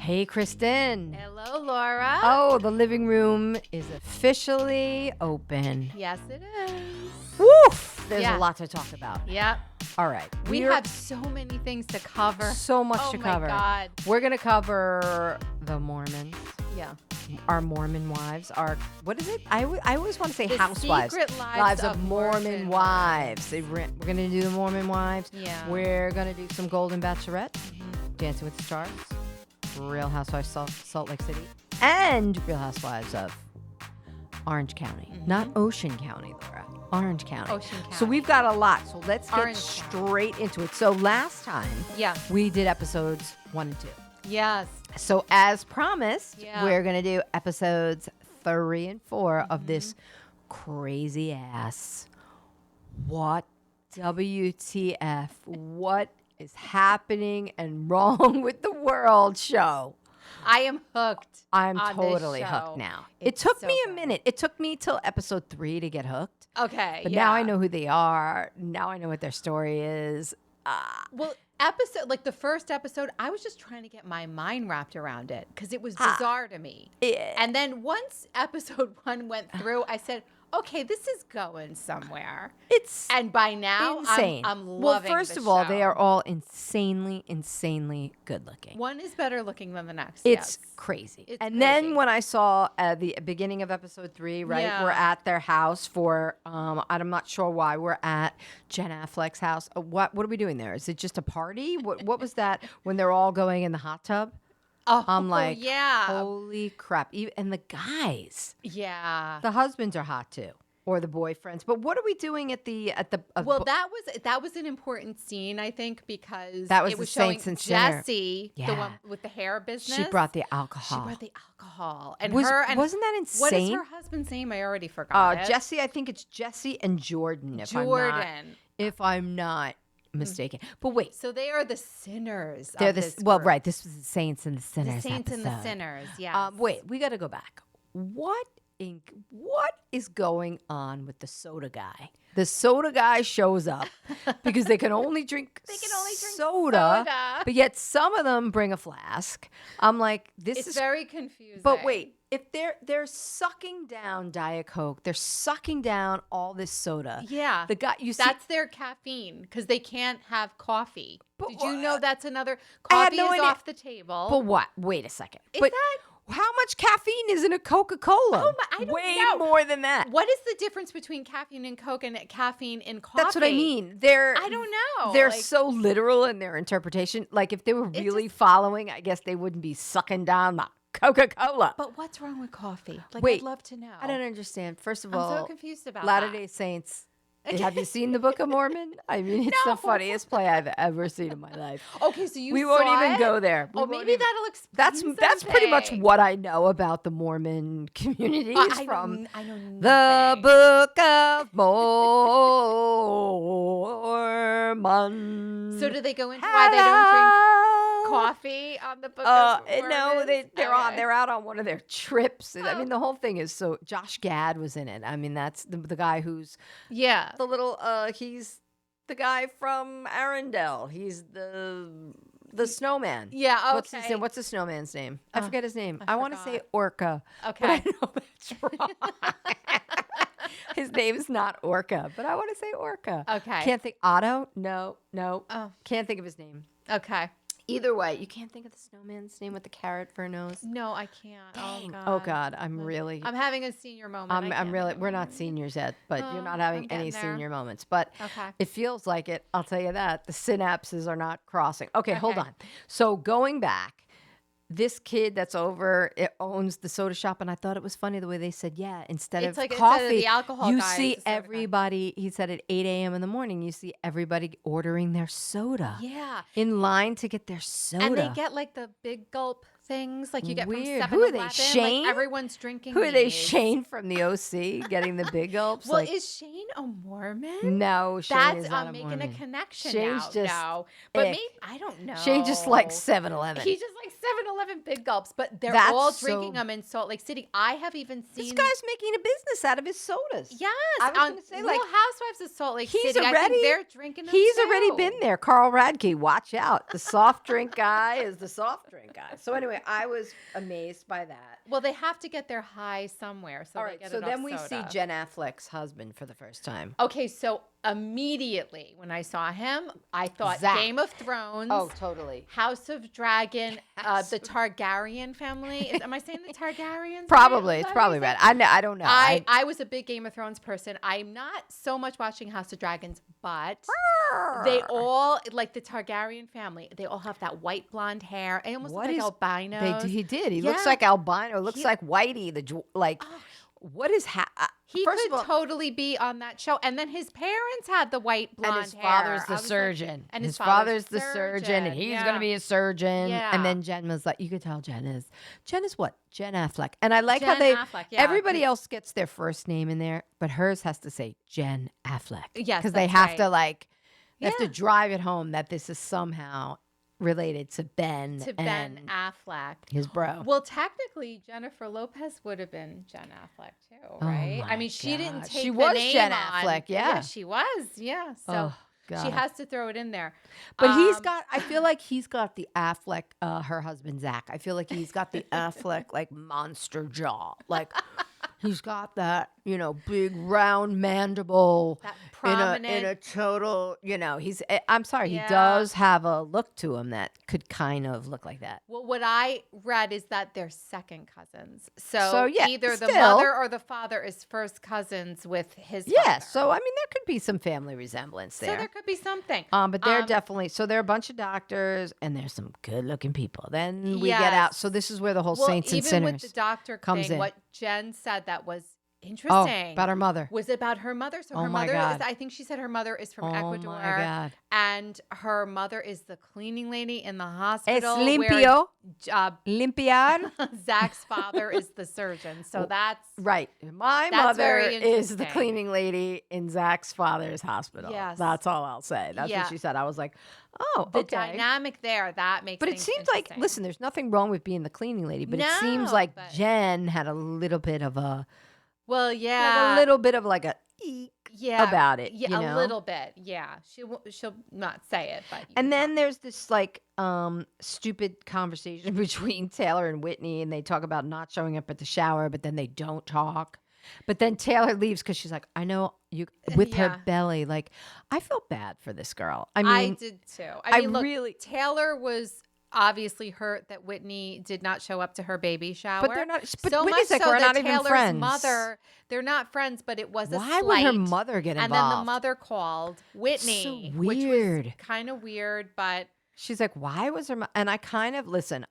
Hey, Kristen. Hello, Laura. Oh, the living room is officially open. Yes, it is. Woof! There's a lot to talk about. Yep. All right. We have so many things to cover. So much to cover. Oh, my God. We're going to cover the Mormons. Yeah. Our Mormon wives. What is it? I always want to say the Housewives. Secret lives of Mormon wives. We're going to do the Mormon wives. Yeah. We're going to do some Golden Bachelorette, Dancing with the Stars, Real Housewives Salt Lake City, and Real Housewives of Orange County. Not Ocean County, Laura. Orange County. Ocean County. So we've got a lot. So let's get Orange straight into it. So last time, we did episodes 1 and 2. Yes. So as promised, Yeah. we're going to do episodes 3 and 4 of this crazy ass what WTF, what is happening and wrong with the world show. I am hooked. I'm on totally this show. hooked now. It's it took so me a good. minute. It took me till episode 3 to get hooked. Okay. But now I know who they are. Now I know what their story is. Well, the first episode, I was just trying to get my mind wrapped around it because it was bizarre to me. And then once episode 1 went through, I said, okay, this is going somewhere. And by now, insane. I'm loving Well, first the of all, show. they are all insanely good looking. One is better looking than the next. It's yes. crazy. It's and crazy. then when I saw the beginning of episode 3, right, Yeah. we're at their house for, I'm not sure why, we're at Jen Affleck's house. What are we doing there? Is it just a party? What was that when they're all going in the hot tub? Oh, I'm like, yeah. holy crap. And the guys, Yeah. the husbands are hot too. Or the boyfriends. But what are we doing at the Well, that was an important scene, I think, because That was it was the showing Saints and Sinners. Jesse, Yeah. the one with the hair business. She brought the alcohol. And Wasn't that insane? What is her husband's name? I already forgot. it. Jesse, I think it's Jesse and Jordan, if I'm not mistaken. But wait. So they are the sinners. They're of this well, group. right. This was the Saints and the Sinners. The saints and the episode. sinners. Yeah. Wait, we got to go back. What is going on with the soda guy? The soda guy shows up because they can only drink soda, but yet some of them bring a flask. I'm like, It's very confusing. But wait, if they're sucking down Diet Coke, they're sucking down all this soda. Yeah. The guy that's their caffeine because they can't have coffee. But Did you know that's another I had coffee no is idea. off the table? But what? Wait a second. Is but that- how much caffeine is in a Coca-Cola? Oh my, I don't Way know. more than that. What is the difference between caffeine in Coke and caffeine in coffee? That's what I mean. I don't know. They're so literal in their interpretation. Like if they were really following, I guess they wouldn't be sucking down the Coca-Cola. But what's wrong with coffee? Wait, I'd love to know. I don't understand. First of I'm all, so confused about Latter-day Saints. Have you seen the Book of Mormon? I mean, it's the funniest play I've ever seen in my life. Okay, so we won't even go there. Maybe that'll explain That's pretty much what I know about the Mormon community. I from know nothing. the Book of Mormon. So do they go into why they don't drink coffee on the Book of Mormon? No, they're out on one of their trips. I mean, the whole thing is so. Josh Gad was in it. I mean, that's the guy who's the little. He's the guy from Arendelle. He's the snowman. Yeah. Okay. What's the snowman's name? I forget his name. I want to say forgot. Orca. Okay. But I know that's wrong. His name is not Orca, but I want to say Orca. Okay. Can't think. Otto? No. Oh. Can't think of his name. Okay. Either way, you can't think of the snowman's name with the carrot for a nose. No, I can't. Dang. Oh God, I'm having a senior moment. we're not seniors yet, but you're not having I'm any getting there. senior moments. But Okay. it feels like it. I'll tell you that. The synapses are not crossing. Okay, hold on. So going back, this kid that's owns the soda shop, and I thought it was funny the way they said, instead It's of like coffee, instead of the alcohol you guy, see it's the soda guy. everybody, he said at 8 a.m. in the morning, you see everybody ordering their soda. Yeah. In line to get their soda. And they get like the big gulp things like you get Weird. from 7-Eleven. Who are they, Shane? Like everyone's drinking Who are they, these. Shane from the OC, getting the big gulps? Well, like, is Shane a Mormon? no, Shane That's is not I'm a making Mormon. a connection Shane's now. just No. But ick. maybe I don't know. Shane just likes 7-Eleven. He just likes 7-Eleven big gulps, but they're That's all so- drinking them in Salt Lake City. I have even This seen guy's making a business out of his sodas. Yes, I was on gonna say, Real like, Housewives of Salt Lake he's City. I already- think they're drinking them He's too. already been there. Carl Radke, watch out. The soft drink guy is the soft drink guy. So anyway, anyway, I was amazed by that. Well, they have to get their high somewhere. So All right, so then we see Jen Affleck's husband for the first time. Okay, so immediately when I saw him, I thought Game of Thrones. Oh, totally. House of Dragon, the Targaryen family. Am I saying the Targaryens? Probably. It's probably right. I don't know. I was a big Game of Thrones person. I'm not so much watching House of Dragons, but they all, like the Targaryen family, they all have that white blonde hair. They almost look like albinos. He did. He looks like albino. Looks like Whitey. What is he could totally be on that show. And then his parents had the white blonde hair. And his father's the surgeon. And his father's the surgeon. And he's going to be a surgeon. Yeah. And then Jen was like, you could tell Jen is what? Jen Affleck. And I like how everybody else gets their first name in there, but hers has to say Jen Affleck. Yes. Because they have to they have to drive it home that this is somehow related to Ben Affleck, his bro. Well, technically, Jennifer Lopez would have been Jen Affleck too, right? I mean, she didn't take she the was name Jen on. Affleck, yeah, she was, yeah. So she has to throw it in there. But he's got. I feel like he's got the Affleck. Her husband Zach. I feel like he's got the Affleck like monster jaw, like. He's got that, big round mandible. That prominent. In a total, I'm sorry, he does have a look to him that could kind of look like that. Well, what I read is that they're second cousins. So either the still, mother or the father is first cousins with his father. Yeah, so I mean, there could be some family resemblance there. So there could be something. But they're definitely, so they're a bunch of doctors and there's some good looking people. Then we get out. So this is where the whole Saints and Sinners even with the doctor comes in. What Jen said that was interesting. About her mother. Was about her mother. So her mother is, I think she said her mother is from Ecuador. Oh my God. And her mother is the cleaning lady in the hospital. Es limpio. Limpiar. Zach's father is the surgeon. So that's right. My mother is the cleaning lady in Zach's father's hospital. Yes. That's all I'll say. That's what she said. I was like, the dynamic there, that makes But it seems like, listen, there's nothing wrong with being the cleaning lady, but it seems like Jen had a little bit of a a little bit of like a eek about it. Yeah, a little bit. Yeah. She'll not say it, but and then there's this like stupid conversation between Taylor and Whitney, and they talk about not showing up at the shower, but then they don't talk. But then Taylor leaves because she's like, I know you with her belly. Like, I feel bad for this girl. I mean, I did too. I mean, look, Taylor was obviously hurt that Whitney did not show up to her baby shower. But they're not. But so Whitney's much like, so we're that not even Taylor's friends. mother, they're not friends, but it was a Why slight. would her mother get involved? And then the mother called Whitney, so weird. Which was kind of weird, but she's like, why was her? And I kind of listen.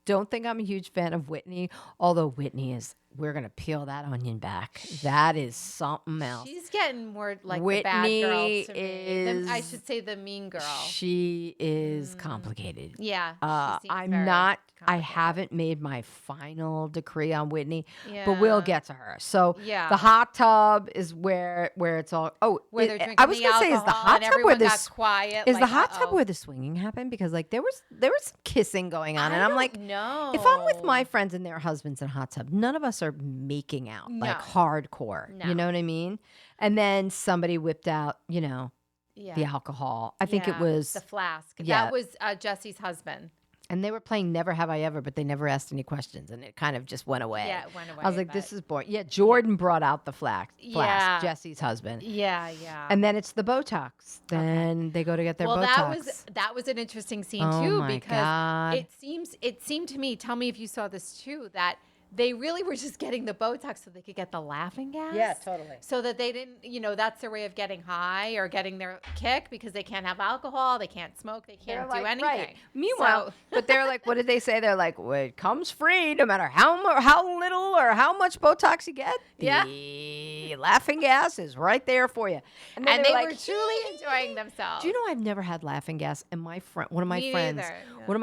Don't think I'm a huge fan of Whitney, although Whitney is. We're gonna peel that onion back. That is something else. She's getting more like Whitney the bad girl to is, me. I should say the mean girl. She is complicated. Yeah. I'm not. I haven't made my final decree on Whitney, but we'll get to her. So the hot tub is where it's all. Where they're drinking I was gonna say, is the hot tub where this quiet? Is the hot tub where the swinging happened? Because like there was some kissing going on, and I'm like, no. If I'm with my friends and their husbands in a hot tub, none of us are making out like hardcore. No. You know what I mean? And then somebody whipped out, the alcohol. I think it was the flask. Yeah. That was Jesse's husband. And they were playing Never Have I Ever, but they never asked any questions, and it kind of just went away. Yeah, it went away. I was like, this is boring. Yeah, Jordan brought out the flask, Jesse's husband. Yeah. And then it's the Botox. Then they go to get their Botox. That was an interesting scene too, because it seemed to me, tell me if you saw this too, that they really were just getting the Botox so they could get the laughing gas. Yeah, totally. So that they didn't, that's their way of getting high or getting their kick, because they can't have alcohol, they can't smoke, they can't do anything. Right. Meanwhile, but they're like, what did they say? They're like, well, it comes free no matter how little or how much Botox you get. The laughing gas is right there for you. And they were truly enjoying themselves. Do you know I've never had laughing gas? And one of my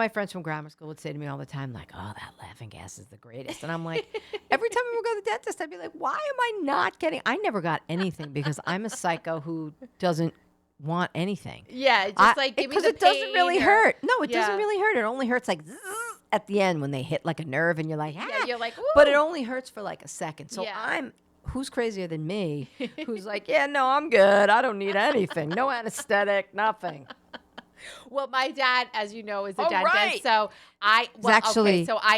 friends from grammar school would say to me all the time, like, oh, that laughing gas is the greatest. And I'm like, every time we would go to the dentist, I'd be like, why am I not getting? I never got anything because I'm a psycho who doesn't want anything. Yeah, just like give me the because it doesn't really hurt. No, it doesn't really hurt. It only hurts like zzz at the end when they hit like a nerve, and you're like, you're like, woo. But it only hurts for like a second. So who's crazier than me? Who's like, yeah, no, I'm good. I don't need anything. No anesthetic, nothing. Well, my dad, as you know, is a Oh, dentist. right. So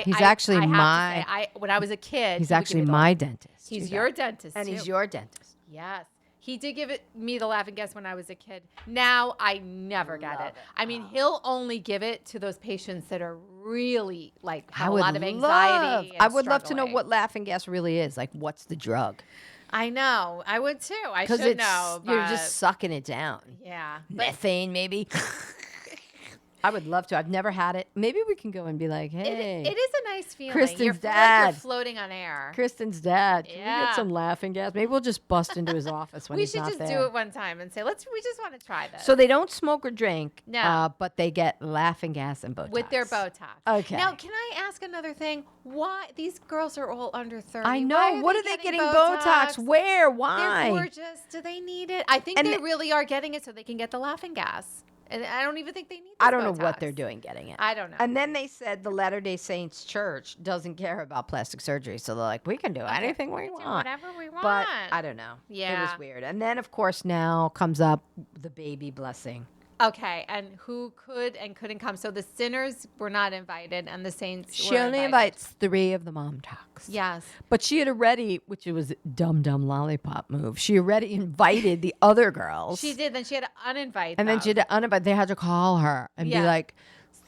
he's actually when I was a kid, He's he would actually give me my dentist. He's your dentist, and too. he's your dentist. Yes. He did give me the laughing gas when I was a kid. Now I never get it. I mean, he'll only give it to those patients that are really like have a lot of anxiety. I would love to know what laughing gas really is. Like, what's the drug? I know. I would too. I should know. You're just sucking it down. Yeah. Methane, maybe. I would love to. I've never had it. Maybe we can go and be like, hey. It is a nice feeling. Kristen's Like dad. you're floating on air. Kristen's dad. Can we get some laughing gas? Maybe we'll just bust into his office when he's not there. We should just do it one time and say, we just want to try this. So they don't smoke or drink. No. But they get laughing gas and Botox. With their Botox. Okay. Now, can I ask another thing? Why? These girls are all under 30. I know. What are they getting Botox? Where? Why? They're gorgeous. Do they need it? I think they really are getting it so they can get the laughing gas. And I don't even think they need I don't know Botox. what they're doing getting it. I don't know. And then they said the Latter-day Saints Church doesn't care about plastic surgery. So they're like, we can do anything we want. Whatever we want. But I don't know. Yeah. It was weird. And then, of course, now comes up the baby blessing. Okay, and who could and couldn't come? So the sinners were not invited, and the saints She were only invited. invites 3 of the momtoks. Yes. But she had already, which was a dumb lollipop move. She already invited the other girls. She did. Then she had to uninvite And then she had to uninvite. They had to call her and be like,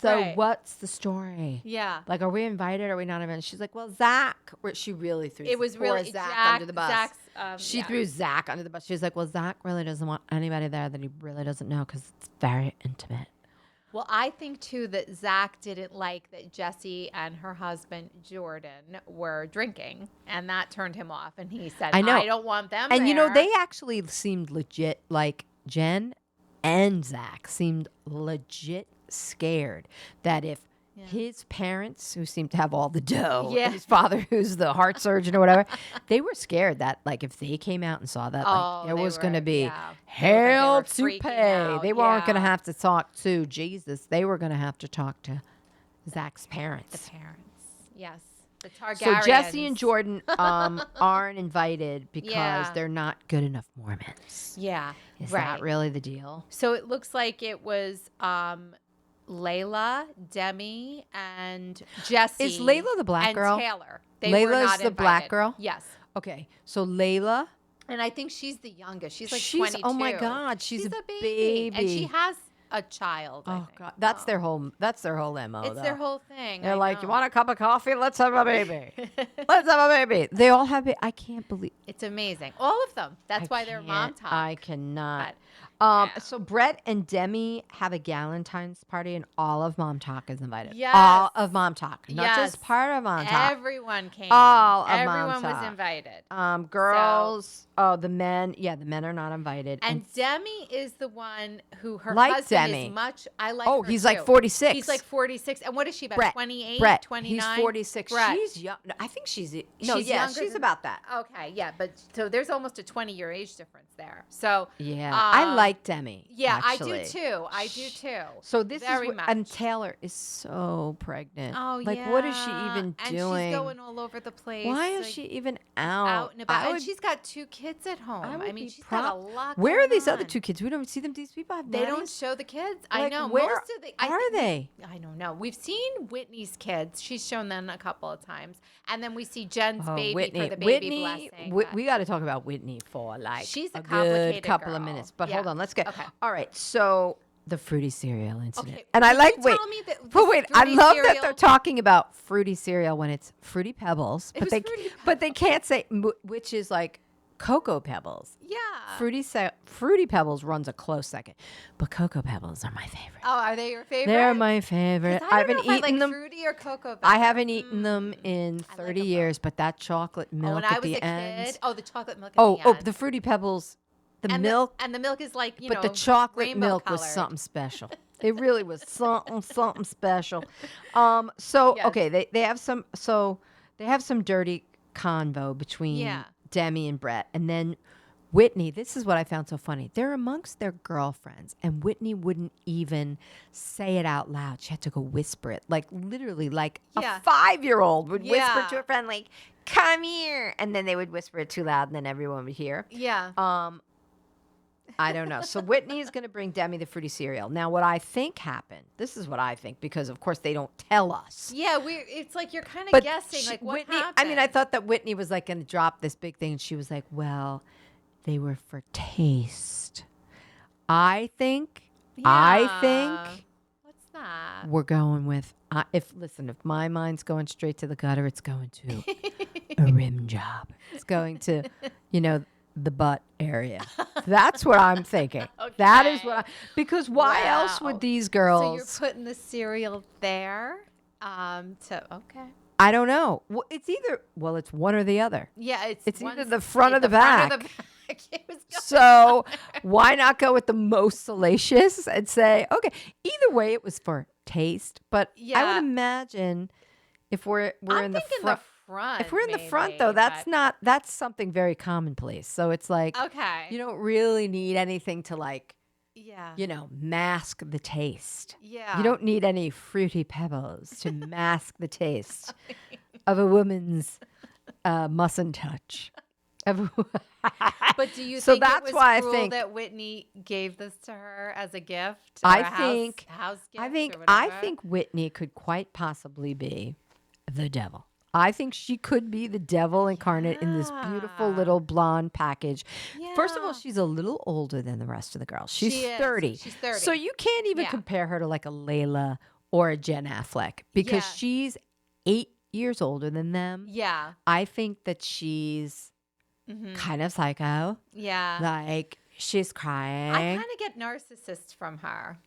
so what's the story? Yeah. Like, are we invited or are we not invited? She's like, well, Zach. She really threw Zach under the bus. She threw Zach under the bus. She's like, well, Zach really doesn't want anybody there that he really doesn't know because it's very intimate. Well, I think, too, that Zach didn't like that Jessie and her husband, Jordan, were drinking. And that turned him off. And he said, I don't want them And, there. you know, they actually seemed legit. Like, Jen and Zach seemed legit scared that if his parents, who seemed to have all the dough, and his father, who's the heart surgeon or whatever, they were scared that, like, if they came out and saw that, like, there was going to be hell to pay. They weren't going to have to talk to Jesus. They were going to have to talk to Zach's parents. The parents, yes. The Targaryens. So Jessie and Jordan aren't invited because they're not good enough Mormons. Yeah. Is that really the deal? So it looks like it was Layla, Demi, and Jessie. Is Layla the black girl? And Taylor. Layla is the black girl? Yes. Okay. So Layla. And I think she's the youngest. She's like 22. Oh my God. She's a baby. And she has a child. Oh God. That's their whole MO. It's their whole thing. They're like, you want a cup of coffee? Let's have a baby. Let's have a baby. They all have it. I can't believe it's amazing. All of them. That's why they're mom talk. I cannot. So Brett and Demi have a Galentine's party, and all of Mom Talk is invited. Yes. All of Mom Talk, not just part of Mom Talk. Everyone came. All of Everyone Mom Talk. was invited. Girls. The men. Yeah, the men are not invited. And Demi is the one who her like husband Demi. is much. I like. Oh, her he's too. like 46. He's like 46. And what is she about? Brett. 28, Brett. 29. He's 46. Brett. She's young. No, I think she's younger about that. Okay, yeah, but so there's almost a 20-year age difference there. So yeah, I like Demi. Yeah, actually. I do too. I do too. So this Very is much. and Taylor is so pregnant. Oh like, yeah. what is she even and doing? She's going all over the place. Why is she even out? And about. And she's got 2 kids at home. I mean, she's got a lot. Where are these on. other 2 kids? We don't see them. These people have. They don't show the kids. Like, I know. Where Most of the, are they? I don't know. We've seen Whitney's kids. She's shown them a couple of times, and then we see Jen's baby Whitney. for the baby blessing. We got to talk about Whitney for like she's a good couple of girl. minutes. But Yeah. hold on, let's get. Okay. All right, so the fruity cereal incident, Okay. and I like Tell me that I love cereal, that they're talking about fruity cereal when it's fruity pebbles, but they can't say which is like Cocoa Pebbles. Yeah. Fruity Pebbles runs a close second, but Cocoa Pebbles are my favorite. Oh, are they your favorite? They're my favorite. I haven't eaten eaten them. Fruity or Cocoa Pebbles? I haven't eaten them in 30 years, but that chocolate milk when at I was the a end. kid, the chocolate milk. At the end. The Fruity Pebbles, the and milk, and the milk is like but the chocolate milk colored. was something special. It really was something special. Okay, they have some dirty convo between Demi and Brett, and then Whitney. This is what I found so funny. They're amongst their girlfriends, and Whitney wouldn't even say it out loud. She had to go whisper it, like literally, like a 5-year-old would whisper to a friend, like, "Come here," and then they would whisper it too loud, and then everyone would hear. Yeah. I don't know. So Whitney is going to bring Demi the fruity cereal. Now, what I think happened, this is what I think, because of course they don't tell us. Yeah, it's like you're kind of guessing, like what Whitney, happened. I mean, I thought that Whitney was like going to drop this big thing, and she was like, well, they were for taste. I think What's that? we're going with, if my mind's going straight to the gutter, it's going to a rim job. It's going to, the butt area. That's what I'm thinking. Okay. That is because why else would these girls? So you're putting the cereal there okay. I don't know. Well, it's one or the other. Yeah, it's either the front or the back. Front or the back. So why not go with the most salacious and say, okay, either way it was for taste, but I would imagine if we're in the front. If we're in the front, though, that's something very commonplace. So it's like, okay, you don't really need anything to mask the taste. Yeah. You don't need any fruity pebbles to mask the taste of a woman's mustn't touch. But do you so think that's it was why cruel I think that Whitney gave this to her as a gift? I think Whitney could quite possibly be the devil. I think she could be the devil incarnate in this beautiful little blonde package. Yeah. First of all, she's a little older than the rest of the girls. She's 30. She's 30. So you can't even compare her to like a Layla or a Jen Affleck because she's 8 years older than them. Yeah. I think that she's kind of psycho. Yeah. Like she's crying. I kind of get narcissist from her.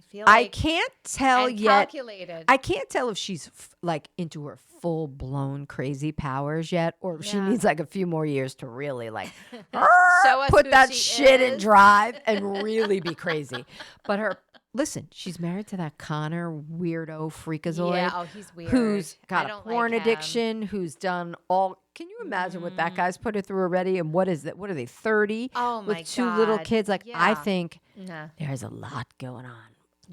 Feel like I can't tell yet. Calculated. I can't tell if she's like into her full blown crazy powers yet, or if she needs like a few more years to really like show us put that shit is. in drive and really be crazy. But listen, she's married to that Connor weirdo freakazoid. Yeah, he's weird. Who's got a porn addiction? Who's done all? Can you imagine what that guy's put her through already? And what is that? What are they? 30? Oh my God. With 2 little kids. Like I think there's a lot going on.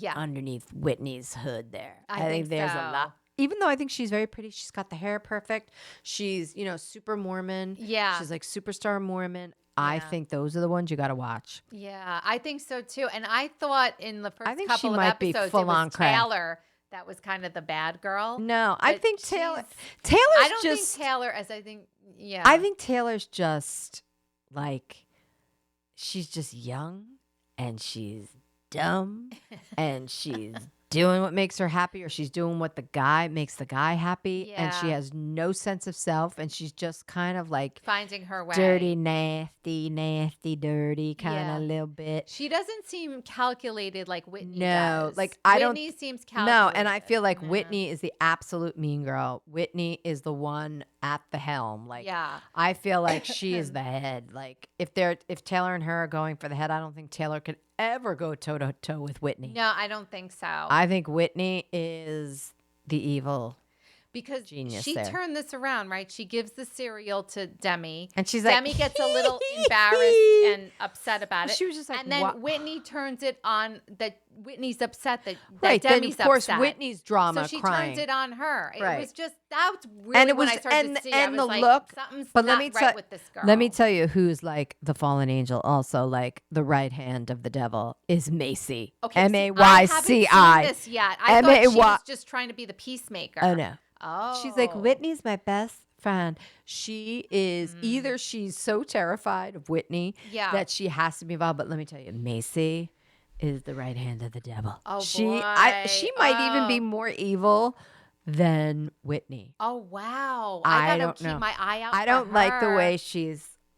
Yeah. Underneath Whitney's hood there. I think there's a lot. Even though I think she's very pretty, she's got the hair perfect. She's, super Mormon. Yeah. She's like superstar Mormon. I think those are the ones you got to watch. Yeah, I think so too. And I thought in the first couple she of might be episodes, full it was on crack. Taylor that was kind of the bad girl. No, I think Taylor's I don't just. think Taylor I think Taylor's just like, she's just young and she's dumb and she's doing what makes her happy, or she's doing what makes the guy happy, and she has no sense of self, and she's just kind of like finding her way, dirty, nasty, dirty kind of little bit. She doesn't seem calculated like Whitney does. Like Whitney seems calculated. No, and I feel like Whitney is the absolute mean girl. Whitney is the one at the helm. Like I feel like she is the head. Like if Taylor and her are going for the head, I don't think Taylor could ever go toe to toe with Whitney. No, I don't think so. I think Whitney is the evil because genius she turned this around, right? She gives the cereal to Demi, and she's Demi like, gets a little embarrassed and upset about it. She was just like, and then what? Whitney turns it on that Whitney's upset that right. Demi's then of course upset. Whitney's drama, so she crying. turns it on her. It right. was just that's really and it was, when I started to see. And I was the like, look, something's but not right with this girl. Let me tell you who's like the fallen angel. Also, like the right hand of the devil is Macy. Okay, Mayci. I haven't seen this yet. I thought she was just trying to be the peacemaker. Oh no. Oh. She's like, Whitney's my best friend. She is either she's so terrified of Whitney that she has to be involved. But let me tell you, Macy is the right hand of the devil. Oh, she might even be more evil than Whitney. Oh wow. I gotta don't know. keep my eye out. I don't like the way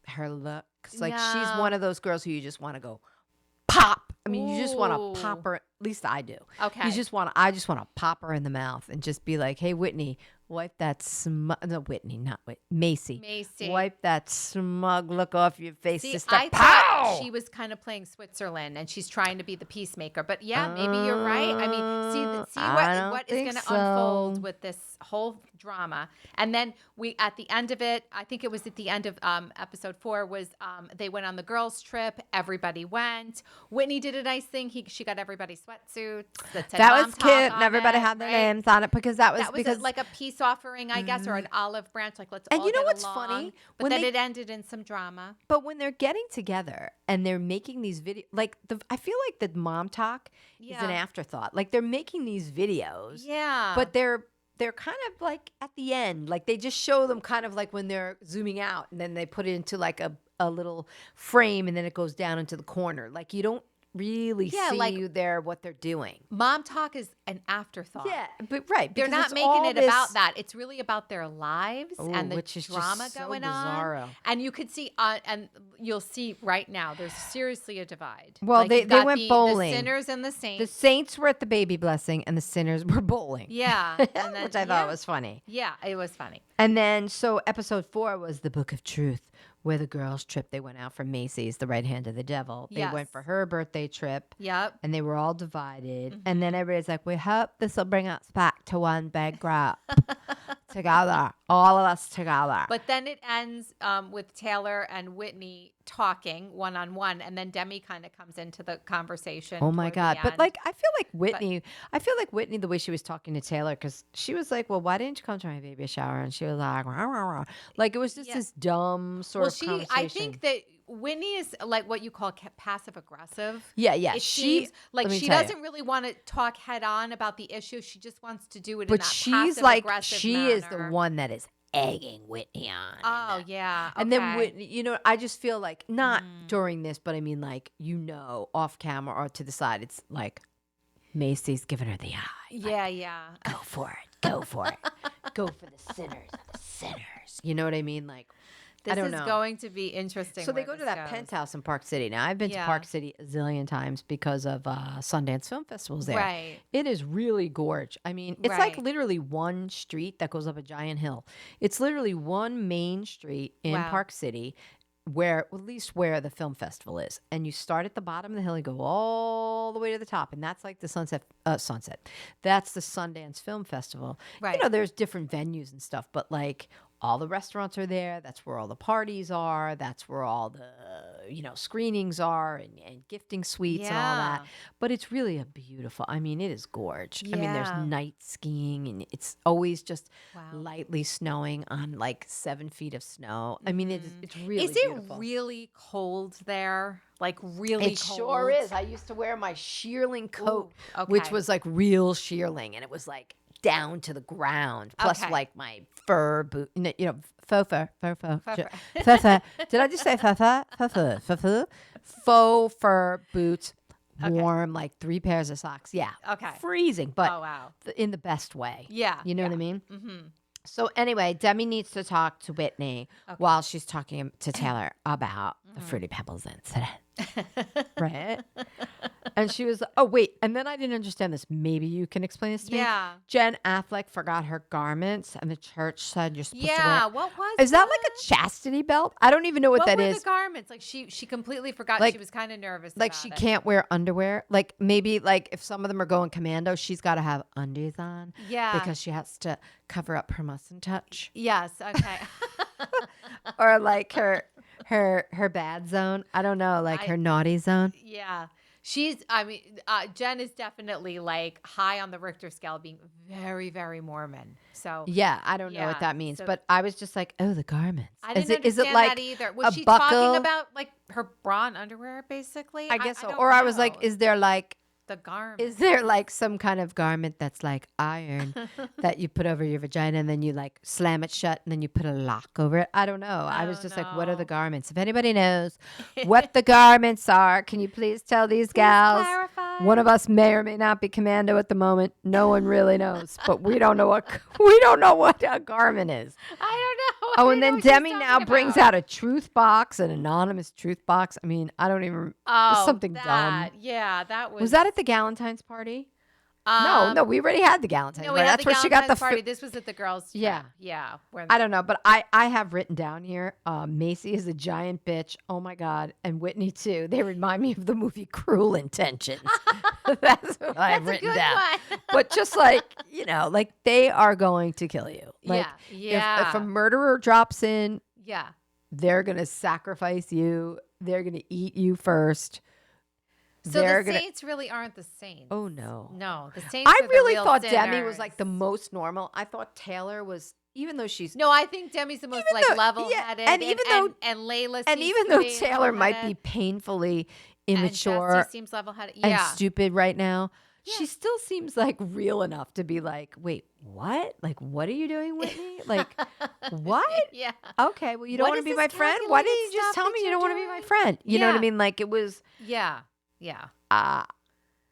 her looks. Like she's No. one of those girls who you just want to go pop. I mean, you just want to pop her. At least I do. Okay. I just want to pop her in the mouth and just be like, "Hey, Whitney, wipe that Macy. Wipe that smug look off your face." See, sister. I thought she was kind of playing Switzerland and she's trying to be the peacemaker. But maybe you're right. I mean, see what is going to unfold with this whole drama. And then at the end of it, I think it was at the end of episode 4 was they went on the girls' trip. Everybody went. Whitney did a nice thing. She got everybody sweatsuits. That was cute, and everybody had their names on it because that was like a peaceful peace offering, I guess, or an olive branch. Like, let's and all you know get what's along. funny? But When then they- it ended in some drama. But when they're getting together and they're making these videos, like I feel like the mom talk is an afterthought. Like they're making these videos, but they're kind of like at the end, like they just show them kind of like when they're zooming out, and then they put it into like a little frame, and then it goes down into the corner. Like you don't really see like, what they're doing. Mom talk is an afterthought. Yeah, but right. They're not making it about that. It's really about their lives and the which is drama just so going bizarro. on. And you could see, and you'll see right now, there's seriously a divide. Well, like, they got went bowling. The sinners and the saints. The saints were at the baby blessing, and the sinners were bowling. Yeah. And then, which I thought was funny. Yeah, it was funny. And then, so episode 4 was the Book of Truth, where the girls trip. They went out for Macy's, the right hand of the devil. They went for her birthday trip. Yep. And they were all divided. And then everybody's like, we hope this will bring us back to one big group. Together. All of us together. But then it ends with Taylor and Whitney talking one-on-one, and then Demi kind of comes into the conversation. Oh my God. But like, I feel like Whitney, the way she was talking to Taylor, because she was like, well, why didn't you come to my baby shower? And she was like, rah, rah, rah. Like it was just this dumb sort of conversation. I think that Whitney is like what you call passive aggressive. Yeah. It seems like she doesn't really want to talk head on about the issue. She just wants to do it in that passive aggressive she manner. is the one that is egging Whitney on. Oh, yeah. Okay. And then Whitney, I just feel like not during this, but I mean like, off camera or to the side, it's like Macy's giving her the eye. Yeah. Go for it. Go for it. Go for the sinners of the sinners. You know what I mean? Like, this I don't is know. going to be interesting. So they go to that penthouse in Park City. Now, I've been to Park City a zillion times because of Sundance Film Festivals there. Right. It is really gorge. I mean, it's like literally one street that goes up a giant hill. It's literally one main street in Park City at least where the film festival is. And you start at the bottom of the hill and go all the way to the top. And that's like the sunset. That's the Sundance Film Festival. Right. There's different venues and stuff, but like all the restaurants are there. That's where all the parties are. That's where all the, screenings are and gifting suites and all that. But it's really a beautiful, it is gorge. Yeah. I mean, there's night skiing and it's always just lightly snowing on like 7 feet of snow. I mean, it's really beautiful. Is it really cold there? Like really cold? It sure is. I used to wear my shearling coat, which was like real shearling, and it was like down to the ground, plus like my fur boot, faux fur. Did I just say faux fur boots, warm, like 3 pairs of socks. Yeah. Okay. Freezing, but in the best way. Yeah. You know what I mean? Mm-hmm. So anyway, Demi needs to talk to Whitney while she's talking to Taylor about the Fruity Pebbles incident. Right? And she was, oh, wait. And then I didn't understand this. Maybe you can explain this to me. Yeah. Jen Affleck forgot her garments and the church said you're supposed to wear. Yeah. What was Is that like a chastity belt? I don't even know what that is. What were the garments? Like she completely forgot. Like, she was kind of nervous like about she it. can't wear underwear. Like maybe like if some of them are going commando, she's got to have undies on. Yeah. Because she has to cover up her mustn't touch. Yes. Okay. Or like her bad zone. I don't know, like her naughty zone. Yeah. Jen is definitely like high on the Richter scale, being very, very Mormon. So yeah, I don't know what that means, but I was just like, oh, the garments. I didn't understand is it like that either. Was she buckle? talking about like her bra and underwear, basically? I guess so. don't Or I was know. like, is there like the garment? Is there like some kind of garment that's like iron that you put over your vagina and then you like slam it shut and then you put a lock over it? I don't know. I was just like, what are the garments? If anybody knows what the garments are, can you please tell these gals? Clarify. One of us may or may not be commando at the moment. No one really knows, but we don't know what a garment is. I don't know. Oh, and then Demi now brings out a truth box, an anonymous truth box. I mean, I don't even. Something dumb. Yeah, that was. Was that at the Galentine's party? No, we already had the Galentine's party. That's where she got the party. This was at the girls' trip. Yeah. I don't know, but I have written down here. Macy is a giant bitch. Oh my God, and Whitney too. They remind me of the movie Cruel Intentions. That's what I've written down. But just like like they are going to kill you. Like, if a murderer drops in, they're gonna sacrifice you. They're gonna eat you first. So the Saints really aren't the Saints. Oh, no. No, the Saints I are really the real thought sinners. Demi was like the most normal. I thought Taylor was, even though she's... No, I think Demi's the most level-headed. and even though... And Layla And even though Taylor might be painfully immature seems level-headed. and stupid right now, she still seems like real enough to be like, wait, what? Like, what are you doing, Whitney? Like, what? Yeah. Okay, well, you don't want to be my friend? Why didn't you just tell me you don't want to be my friend? You know what I mean? Like, it was... Yeah.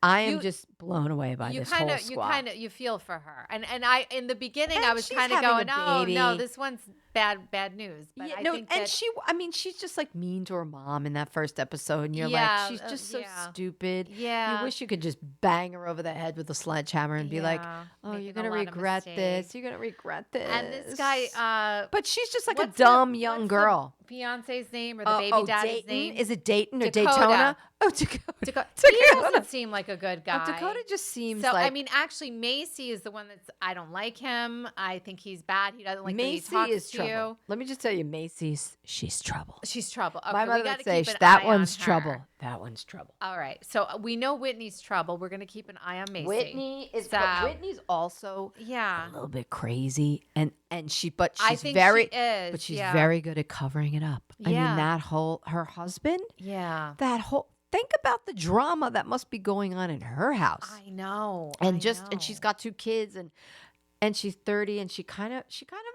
I am just blown away by this whole squad. You feel for her. And I, in the beginning, And I was she's kind of having going, a oh, baby. no, this one's bad news. But I think that, she's just like mean to her mom in that first episode. And you're Yeah, like, she's just so stupid. Yeah. You wish you could just bang her over the head with a sledgehammer and be like, oh, making you're going to a lot of regret this. mistakes. You're going to regret this. And this guy, but she's just like a what's dumb the- young what's girl. the fiance's name or the baby daddy's Dayton? name? Is it Dayton or Dakota. Daytona? Oh, Dakota. He doesn't seem like a good guy. Dakota just seems So, like... I mean, actually, Macy is the one that's, I don't like him. I think he's bad. He doesn't like Macy the way he talks is to trouble. you. Let me just tell you, she's trouble. She's trouble. Okay, My we mother got would to say, keep an that eye one's on her. trouble. That one's trouble. All right. So we know Whitney's trouble. We're going to keep an eye on Macy. Whitney's also a little bit crazy, and she's I think very, she is, but she's very good at covering it up. I mean, that whole her husband. Yeah. Think about the drama that must be going on in her house. I know. And she's got 2 kids, and she's 30, and she kind of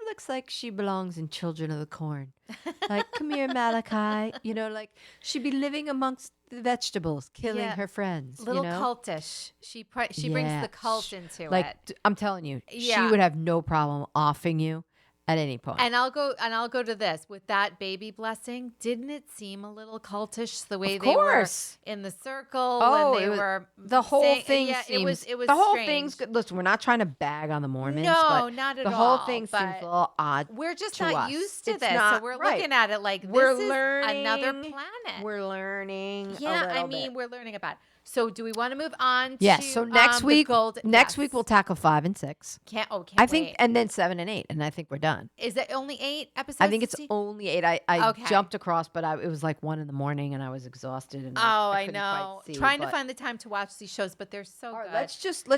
looks like she belongs in Children of the Corn. Like, come here, Malachi. You know, like she'd be living amongst the vegetables, killing her friends. Little cultish. She brings the cult into it. I'm telling you, she would have no problem offing you at any point. And I'll go to this with that baby blessing. Didn't it seem a little cultish the way they were in the circle? Oh, and they were the whole thing. Yeah, seems, it was the whole strange. thing's good. Listen, we're not trying to bag on the Mormons. No, but not at the all. whole thing seems a little odd. We're just to not us. used to It's this, not so we're right. looking at it like this We're is learning, another planet. We're learning. Yeah, a little bit. we're learning about it. So do we want to move on Yes. to So next week, Next week we'll tackle 5 and 6. Can't I think, wait. and then 7 and 8, and I think we're done. Is it only 8 episodes? I think it's to see? only 8. I jumped across, but it was like 1 in, and I was exhausted. And I couldn't know. quite see, Trying to find the time to watch these shows, but they're so good. Let's just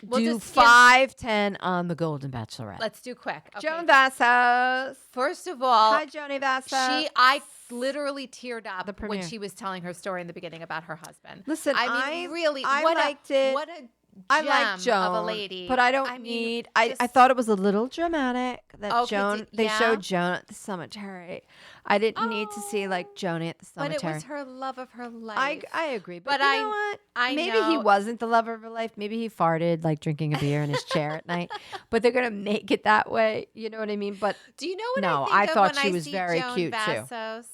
We'll do just skip- 5, 10 on the Golden Bachelorette. Let's do quick. Okay. Joan Vassos. First of all, Hi, Joni Vassos. I literally teared up The when premiere. she was telling her story in the beginning about her husband. Listen, I mean, really, I what liked it. What a I gem like Joan of a lady. but I don't need. I thought it was a little dramatic that Okay, Joan. They showed Joan at the cemetery. I didn't need to see like Joni at the But cemetery. it was her love of her life. I agree, but But you know what? Maybe he know- wasn't the love of her life. Maybe he farted like drinking a beer in his chair at night. But they're gonna make it that way. You know what I mean? But Do you know what no, I think of thought when she I was see very Joan cute too. Vassos?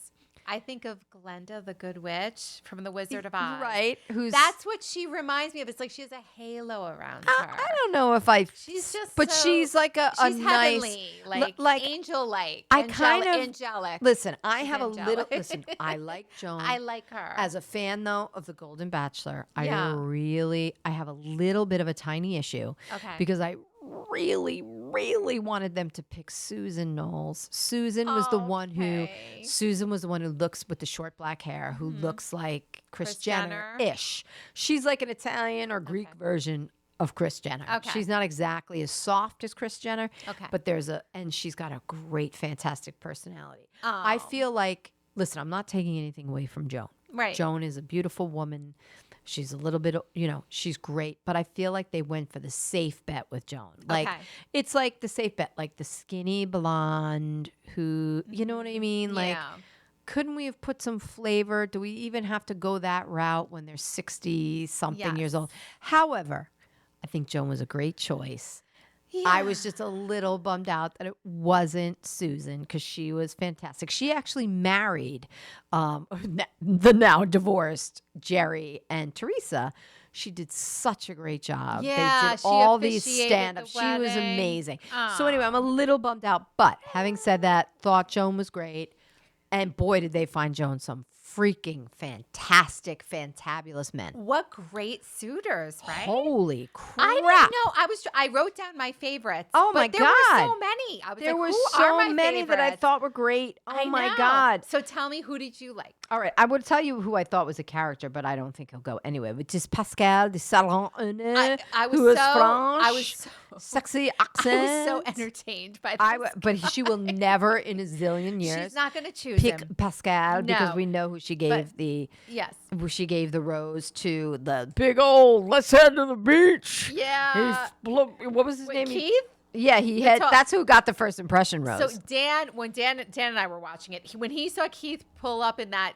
I think of Glenda the Good Witch from The Wizard of Oz. Right? That's what she reminds me of. It's like she has a halo around her. I don't know if I. She's just But so- she's like a she's nice, heavenly, like angel-like. I kind of angelic. Listen, I She's have a little. angelic. Listen, I like Joan. I like her. As a fan, though, of the Golden Bachelor, I have a little bit of a tiny issue. Okay. Because I really wanted them to pick Susan Knowles. Susan was the one who looks with the short black hair, who looks like Kris Jenner-ish. She's like an Italian or Greek version of Kris Jenner. Okay. She's not exactly as soft as Kris Jenner. Okay. But and she's got a great, fantastic personality. Oh. I feel like, listen, I'm not taking anything away from Joan. Right. Joan is a beautiful woman. She's a little bit, she's great. But I feel like they went for the safe bet with Joan. Like, it's like the safe bet, like the skinny blonde who, you know what I mean? Like, couldn't we have put some flavor? Do we even have to go that route when they're 60-something years old? However, I think Joan was a great choice. Yeah. I was just a little bummed out that it wasn't Susan because she was fantastic. She actually married the now divorced Jerry and Teresa. She did such a great job. Yeah, they did all these stand-ups. She was amazing. So anyway, I'm a little bummed out. But having said that, thought Joan was great. And boy, did they find Joan some freaking fantastic, fantabulous men. What great suitors, right? Holy crap. I didn't know. I wrote down my favorites. Oh, my but God. There were so many. I was There like, were who are so my many that I favorites? thought were great. Oh, I my know. God. So tell me, who did you like? All right. I would tell you who I thought was a character, but I don't think he'll go anyway, which is Pascal de Salon-Honneur, who is French, sexy accent. I was so entertained by this. But she will never in a zillion years She's not going to choose pick him. Pascal because No. we know who she gave Yes. who she gave the rose to, the big old, let's head to the beach. Yeah. What was his name? Keith? Yeah, that's who got the first impression rose. So when Dan and I were watching it, when he saw Keith pull up in that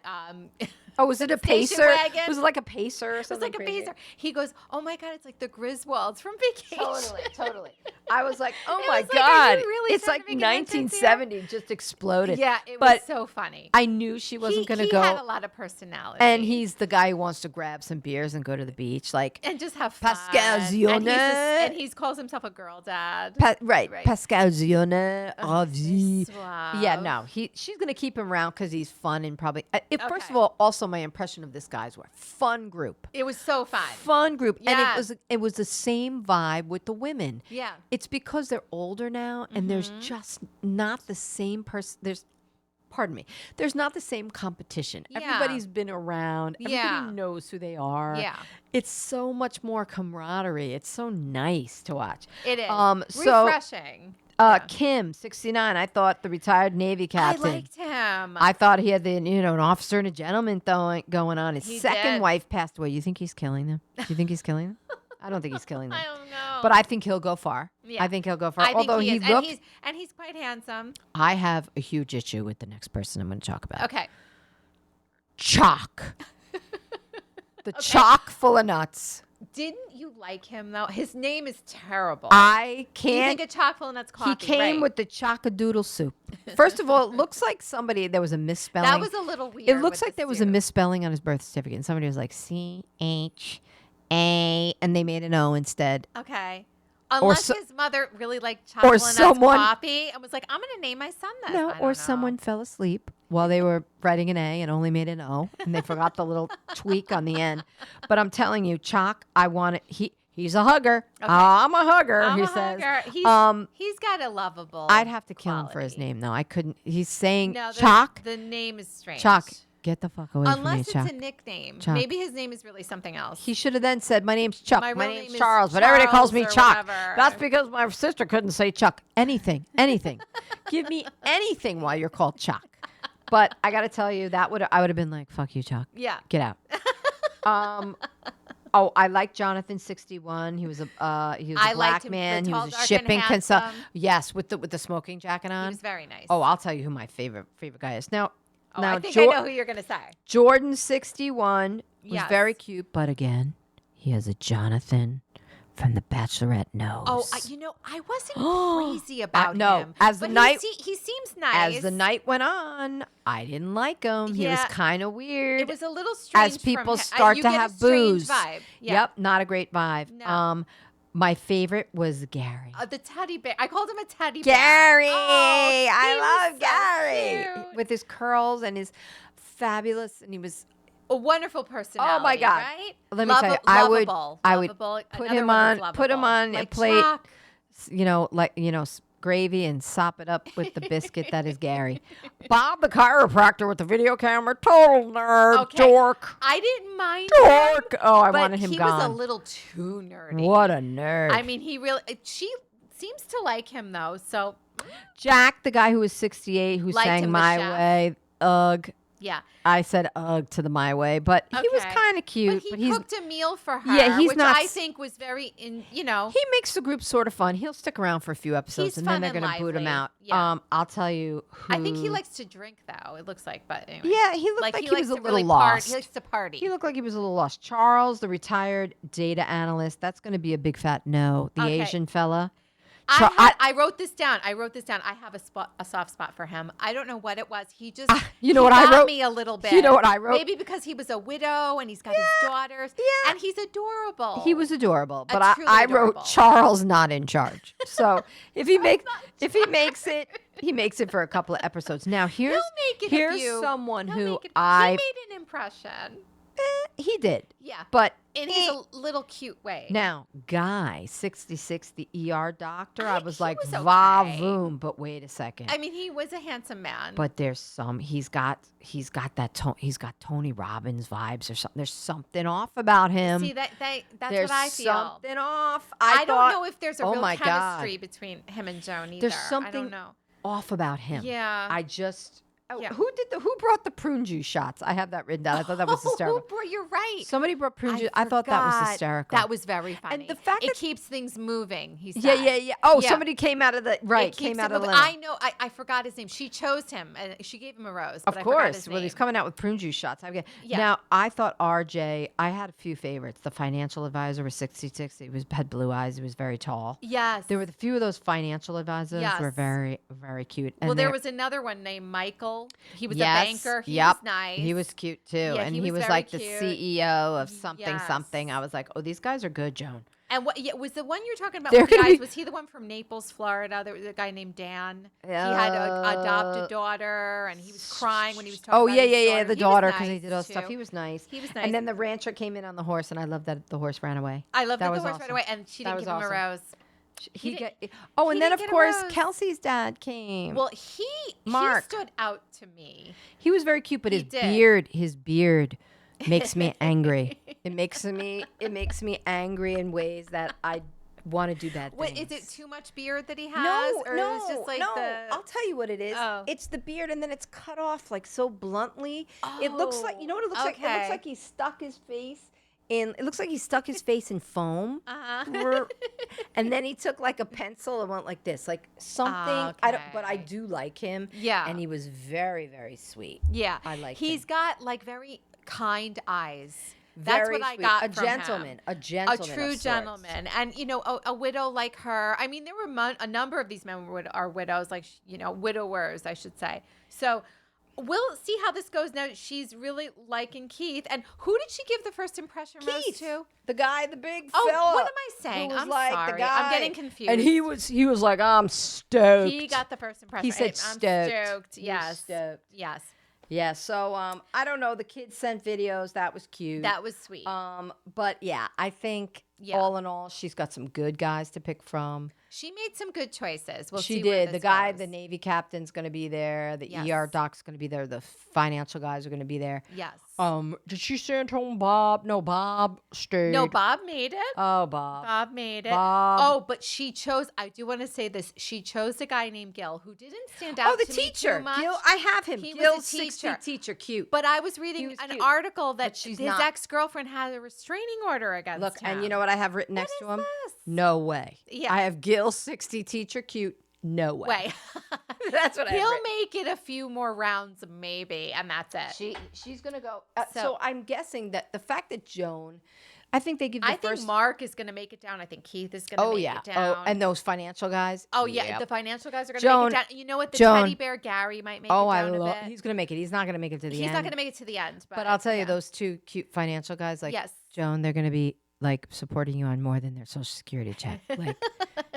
oh, was it a station pacer? wagon. Was it like a pacer or It was something? like a crazy? pacer. He goes, "Oh my God, it's like the Griswolds from Vacation." Totally. I was like, oh It my was like, are God. you really It's trying like to make an entrance here? 1970 just exploded. Yeah, it was so funny. I knew she wasn't going to go. He had a lot of personality. And he's the guy who wants to grab some beers and go to the beach. And just have fun. Pascal Zionne. And he calls himself a girl dad. Right. Pascal Zionne. Ravi. Suave. Yeah, no. She's going to keep him around because he's fun and probably. First Okay. of all, also my impression of this guy's were fun group. It was so fun. Fun group. Yes. And it was the same vibe with the women. Yeah. It's because they're older now and there's just not the same person. There's not the same competition. Yeah. Everybody's been around. Yeah. Everybody knows who they are. Yeah. It's so much more camaraderie. It's so nice to watch. It is. So, refreshing. Kim, 69. I thought the retired Navy captain. I liked him. I thought he had an officer and a gentleman going on. His second did. wife passed away. You think he's killing them? Do you think he's killing them? I don't think he's killing them. I don't know. But I think he'll go far. Yeah. I think he'll go far. I think Although he is. looked, and he's quite handsome. I have a huge issue with the next person I'm going to talk about. Okay. Chock. The chock full of nuts. Didn't you like him though? His name is terrible. I You think can't. a chock full of nuts coffee? He came right. with the chock-a-doodle soup. First of all, it looks like there was a misspelling. That was a little weird. It looks with like the there was a soup. misspelling on his birth certificate, and somebody was like C-H-A, and they made an O instead. Okay. Unless so- his mother really liked chocolate nuts coffee and was like, I'm going to name my son that. No, I don't or know. someone fell asleep while they were writing an A and only made an O, and they forgot the little tweak on the end. But I'm telling you, Chock, I want it. He's a hugger. Okay. I'm a hugger. I'm he a says. hugger. He's got a lovable. I'd have to kill him for his quality. name, though. I couldn't. He's saying No, Chock. The name is strange. Chock, get the fuck away from me, Unless it's Chock. a nickname. Chock. Maybe his name is really something else. He should have then said, my name's Chuck. My My real name's name is Charles. But everybody calls me Charles or Chuck. whatever. That's because my sister couldn't say Chuck. Anything. Give me anything while you're called Chuck. But I got to tell you, I would have been like, fuck you, Chuck. Yeah. Get out. I like Jonathan 61. He was a I liked black him, man. the He tall, was a dark, and shipping consultant. handsome. Yes, with the smoking jacket on. He was very nice. Oh, I'll tell you who my favorite guy is. Now, I think I know who you're going to say. Jordan 61 was Yes. very cute, but again, he has a Jonathan from the Bachelorette nose. Oh, I wasn't crazy about no, him. as the but night- he seems nice. As the night went on, I didn't like him. He was Yeah. kind of weird. It was a little strange. As people from start you to get a have strange booze. Vibe. Yeah. Yep, not a great vibe. No. My favorite was Gary. The teddy bear. I called him a teddy bear. Gary, Oh, he I was love so Gary cute. with his curls and his fabulous, and he was. A wonderful personality. Oh my God! Right? Let me tell you, I would Lovable. put Another him one is on, put him lovable. on a Like plate, Chuck. gravy and sop it up with the biscuit that is Gary. Bob the chiropractor with the video camera, total nerd, Okay. dork, I didn't mind dork. him. Oh, I but wanted him he gone. was a little too nerdy. What a nerd! I mean, she seems to like him though. So Jack, the guy who was 68, who Liked sang him, the My chef. Way, ugh. yeah. I said ugh to the My Way, but he was Okay. kind of cute. But he he's cooked a meal for her. Yeah, he's which not I s- think was very he makes the group sort of fun. He'll stick around for a few episodes, He's and then fun they're and going to boot him lively. out. Yeah. I'll tell you who. I think he likes to drink though. It looks like, but anyway. Yeah, he looked like he likes was a to little really lost. He likes to party. He looked like he was a little lost. Charles, the retired data analyst, that's going to be a big fat no. The Okay. Asian fella. I wrote this down. I have a soft spot for him. I don't know what it was. He just you know he what I got wrote? me a little bit. You know what I wrote? Maybe because he was a widow and he's got his daughters. Yeah. And he's adorable. He was adorable, but Truly I adorable. wrote Charles not in charge. So if he makes it, He makes it for a couple of episodes. Now here's someone who he made an impression. He did. Yeah. But in his little cute way. Now, Guy, 66, the ER doctor, I was like, was okay. va-voom, but wait a second. I mean, he was a handsome man. But there's he's got Tony Robbins vibes or something. There's something off about him. See, that's there's what I feel. Something off. I don't know if there's a real chemistry God. between him and Joan either. There's something I don't know. off about him. Yeah. Yeah. Who brought the prune juice shots? I have that written down. I thought that was hysterical. You're right. Somebody brought prune juice. I thought that was hysterical. That was very funny. And the fact it keeps things moving, he said. Yeah. Oh, somebody came out of the came out of the limo. I know. I forgot his name. She chose him and she gave him a rose. But of course. Well, he's coming out with prune juice shots. Now, I thought RJ, I had a few favorites. The financial advisor was 66. He had blue eyes. He was very tall. Yes. There were a few of those financial advisors were very, very cute. And there was another one named Michael. He was a banker. He was nice. He was cute too. Yeah, and he was like the CEO of something. I was like, oh, these guys are good, Joan. And what was the one you were talking about with the eyes? Was he the one from Naples, Florida? There was a guy named Dan. He had an adopted daughter, and he was crying when he was talking about his daughter. The daughter, because he did all stuff. He was nice. He was nice. And then the rancher came in on the horse, and I loved that the horse ran away. I loved that the horse ran away, and she didn't give him a rose. And then of course Kelsey's dad came. Well, he stood out to me. He was very cute, but his beard makes me angry. It makes me angry in ways that I want to do bad things. Is it too much beard that he has? No, is it just like I'll tell you what it is. Oh. It's the beard, and then it's cut off like so bluntly. It looks like, you know what it looks like? It looks like he stuck his face. It looks like he stuck his face in foam, and then he took like a pencil and went like this, like something. But I do like him. Yeah, and he was very, very sweet. Yeah, I like. He's got like very kind eyes. That's what I got from him. A gentleman, a true gentleman, and a widow like her. I mean, there were a number of these men are widows, like widowers, I should say. So. We'll see how this goes now. She's really liking Keith. And who did she give the first impression rose to? The guy, the big fella. What am I saying? I'm sorry. I'm getting confused. And he was like, I'm stoked. He got the first impression. He said stoked. I'm stoked. Yes. Stoked. Yes. Yeah, so I don't know. The kids sent videos. That was cute. That was sweet. But yeah, I think all in all, she's got some good guys to pick from. She made some good choices. She did. The guy, the Navy captain's going to be there. The ER doc's going to be there. The financial guys are going to be there. Yes. Did she send home Bob? No, Bob stayed. No, Bob made it. Oh, Bob. Bob made it. But she chose, I do want to say this, she chose a guy named Gil who didn't stand out to me too much. Gil, I have him. He Gil's was a teacher. 60 teacher, cute. But I was reading an article that his ex-girlfriend had a restraining order against him. And you know what I have written next to him? This? No way. Yeah. I have Gil, 60 teacher, cute. No way. That's what He'll make it a few more rounds, maybe, and that's it. She's gonna go. So I'm guessing that the fact that Joan, I think they give. I think Mark is gonna make it down. I think Keith is gonna make it down. Oh, and those financial guys. Oh yeah, the financial guys are gonna make it down. You know what? The teddy bear Gary might make it down a bit. He's gonna make it. He's not gonna make it to the end. He's not gonna make it to the end. But I'll tell you, those two cute financial guys, like Joan, they're gonna be like supporting you on more than their Social Security check. Like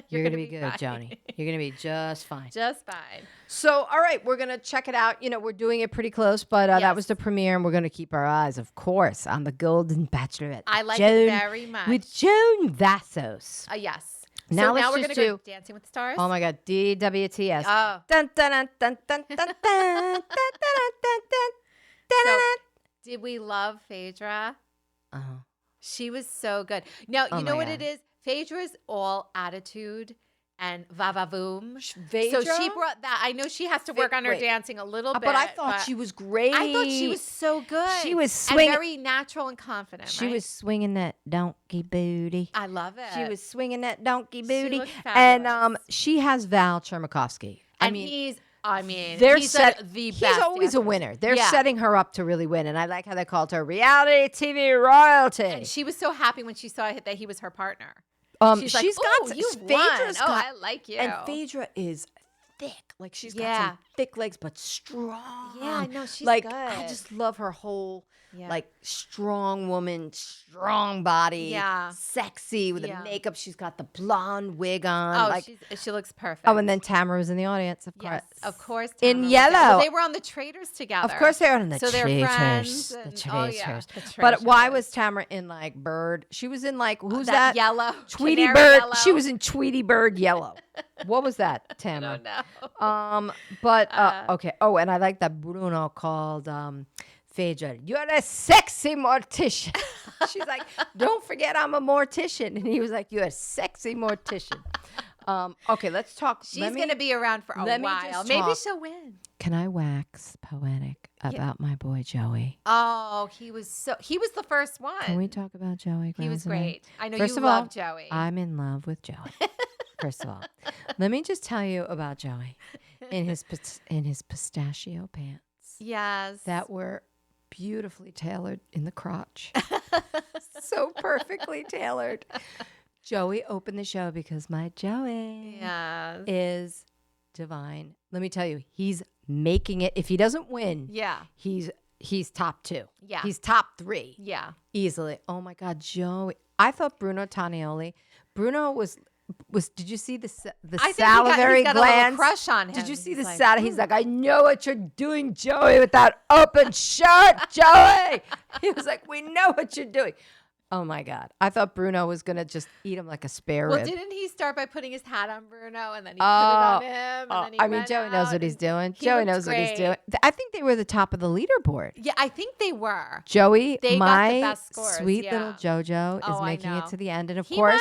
you're gonna be good, Joni. You're gonna be just fine. Just fine. So, all right, we're gonna check it out. We're doing it pretty close, but that was the premiere, and we're gonna keep our eyes, of course, on the Golden Bachelorette. I like it very much with Joan Vassos. Yes. Now we're gonna go Dancing with the Stars. Oh my God, DWTS. Oh. Dun, dun, dun, dun, dun, dun, dun, dun, dun, dun. So, did we love Phaedra? Oh. She was so good. Now, you know what it is? Phaedra's all attitude and va-va-voom. So she brought that. I know she has to work on her dancing a little bit. But I thought she was great. I thought she was so good. She was swinging. And very natural and confident, She was swinging that donkey booty. I love it. She was swinging that donkey booty. She looked fabulous. And she has Val Chermakovsky. He's the best. He's always a winner. They're setting her up to really win. And I like how they called her reality TV royalty. And she was so happy when she saw that he was her partner. She's got you won. I like you. And Phaedra is thick. Like she's got some thick legs, but strong. Yeah, no, she's like, good. I just love her whole like strong woman, strong body, sexy with the makeup. She's got the blonde wig on. Oh, like, she looks perfect. Oh, and then Tamara was in the audience, of course. Yes, of course. In yellow. Well, they were on the Traitors together. Of course they were on the so Traitors. They're friends. The And, Traitors. the Traitors. But why was Tamara in like Bird? She was in like, who's that? Yellow. Tweety Canary Bird. Yellow. She was in Tweety Bird Yellow. What was that, Tamara? I don't know. But okay. Oh, and I like that Bruno called Phaedra, "You're a sexy mortician." She's like, "Don't forget I'm a mortician," and he was like, "You're a sexy mortician." Okay, let's talk. She's gonna be around for a while. Maybe she'll win. Can I wax poetic about my boy Joey? Oh, he was the first one. Can we talk about Joey? He was great. I know First you of all, love Joey. I'm in love with Joey. First of all, let me just tell you about Joey in his pistachio pants. Yes, that were beautifully tailored in the crotch. So perfectly tailored. Joey opened the show because my Joey is divine. Let me tell you, he's making it. If he doesn't win, he's top 2. Yeah. He's top 3. Yeah. Easily. Oh my God, Joey. I thought Bruno Tanioli. Bruno was did you see the salivary he's got glands? A little crush on him. Did you see the salad? He's like, "I know what you're doing, Joey, with that open shirt, Joey." He was like, "We know what you're doing." Oh my God. I thought Bruno was going to just eat him like a spare rib. Well, didn't he start by putting his hat on Bruno and then he put it on him? And then he Joey knows what he's doing. Joey knows what he's doing. I think they were the top of the leaderboard. Yeah, I think they were. Joey, they my got the best scores, sweet little JoJo is making it to the end. And of course,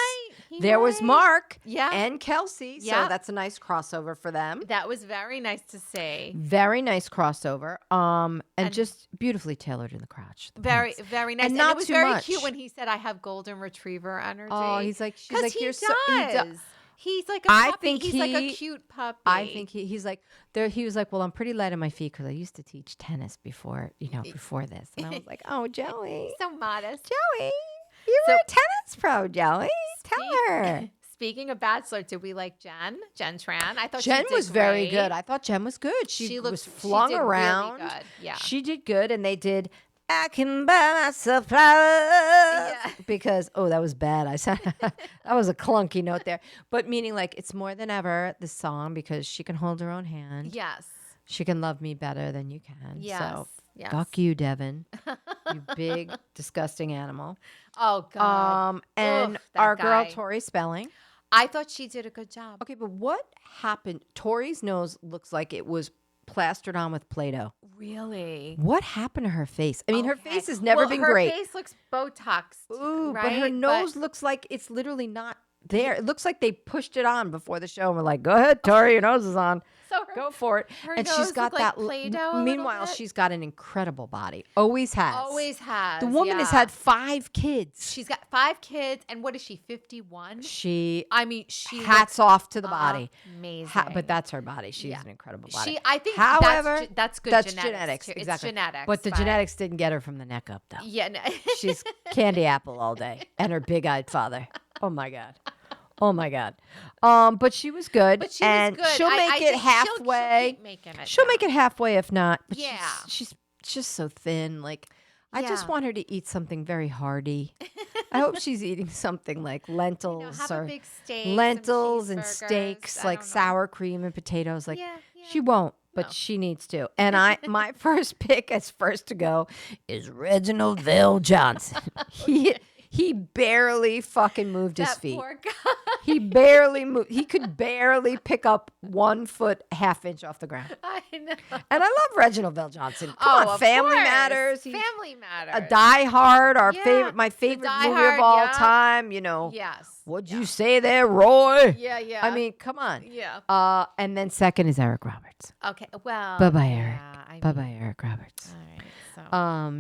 there was Mark and Kelsey. So that's a nice crossover for them. That was very nice to see. Very nice crossover. And just beautifully tailored in the crotch. Very, very nice. And not it was too very much. He said, "I have golden retriever energy." Oh, she's like, he "You're does. so." He's like a puppy. He's like a cute puppy. I think he's like there. He was like, "Well, I'm pretty light on my feet because I used to teach tennis before this." And I was like, "Oh, Joey, so modest, Joey, you were a tennis pro, Joey. Tell her." Speaking of Bachelor, did we like Jen Tran? I thought Jen was very great. good. I thought Jen was good. She was flung around. Really good. Yeah, she did good, and they did. I can buy myself flowers because that was bad. I said that was a clunky note there, but meaning like it's more than ever the song because she can hold her own hand. Yes, she can love me better than you can. Yes, so fuck you, Devin, you big disgusting animal. Oh God. And our girl Tori Spelling. I thought she did a good job. Okay, but what happened? Tori's nose looks like it was plastered on with Play-Doh. Really? What happened to her face? I mean, her face has never been great. Her face looks Botoxed. Ooh, right? but her nose looks like it's literally not there. It looks like they pushed it on before the show and were like, "Go ahead, Tori, your nose is on. Go for it." And she's got that. Meanwhile, she's got an incredible body. Always has. Always has. The woman has had 5 kids. She's got 5 kids, and what is she? 51. She hats off to the body. Amazing. But that's her body. She has an incredible body. I think, however, that's good. That's genetics. Too. Exactly. It's genetics. But the genetics didn't get her from the neck up, though. Yeah. No. She's candy apple all day, and her big-eyed father. Oh my God. Oh my God. But she was good. But she was good. She'll make it halfway. She'll make it halfway if not. But she's just so thin. Like, I just want her to eat something very hearty. I hope she's eating something like lentils have a big steak, lentils and steaks, like sour cream and potatoes. Like she won't, but she needs to. And my first pick as first to go is Reginald VelJohnson. He barely fucking moved his feet. Poor guy. He barely moved. He could barely pick up 1 foot, ½ inch off the ground. I know. And I love Reginald VelJohnson. Come on, Family Matters. Family Matters. A Die Hard, my favorite movie of all time. Yes. What'd you say there, Roy? Yeah. I mean, come on. Yeah. And then second is Eric Roberts. Okay. Well. Bye-bye, Eric. Bye-bye, Eric Roberts. All right.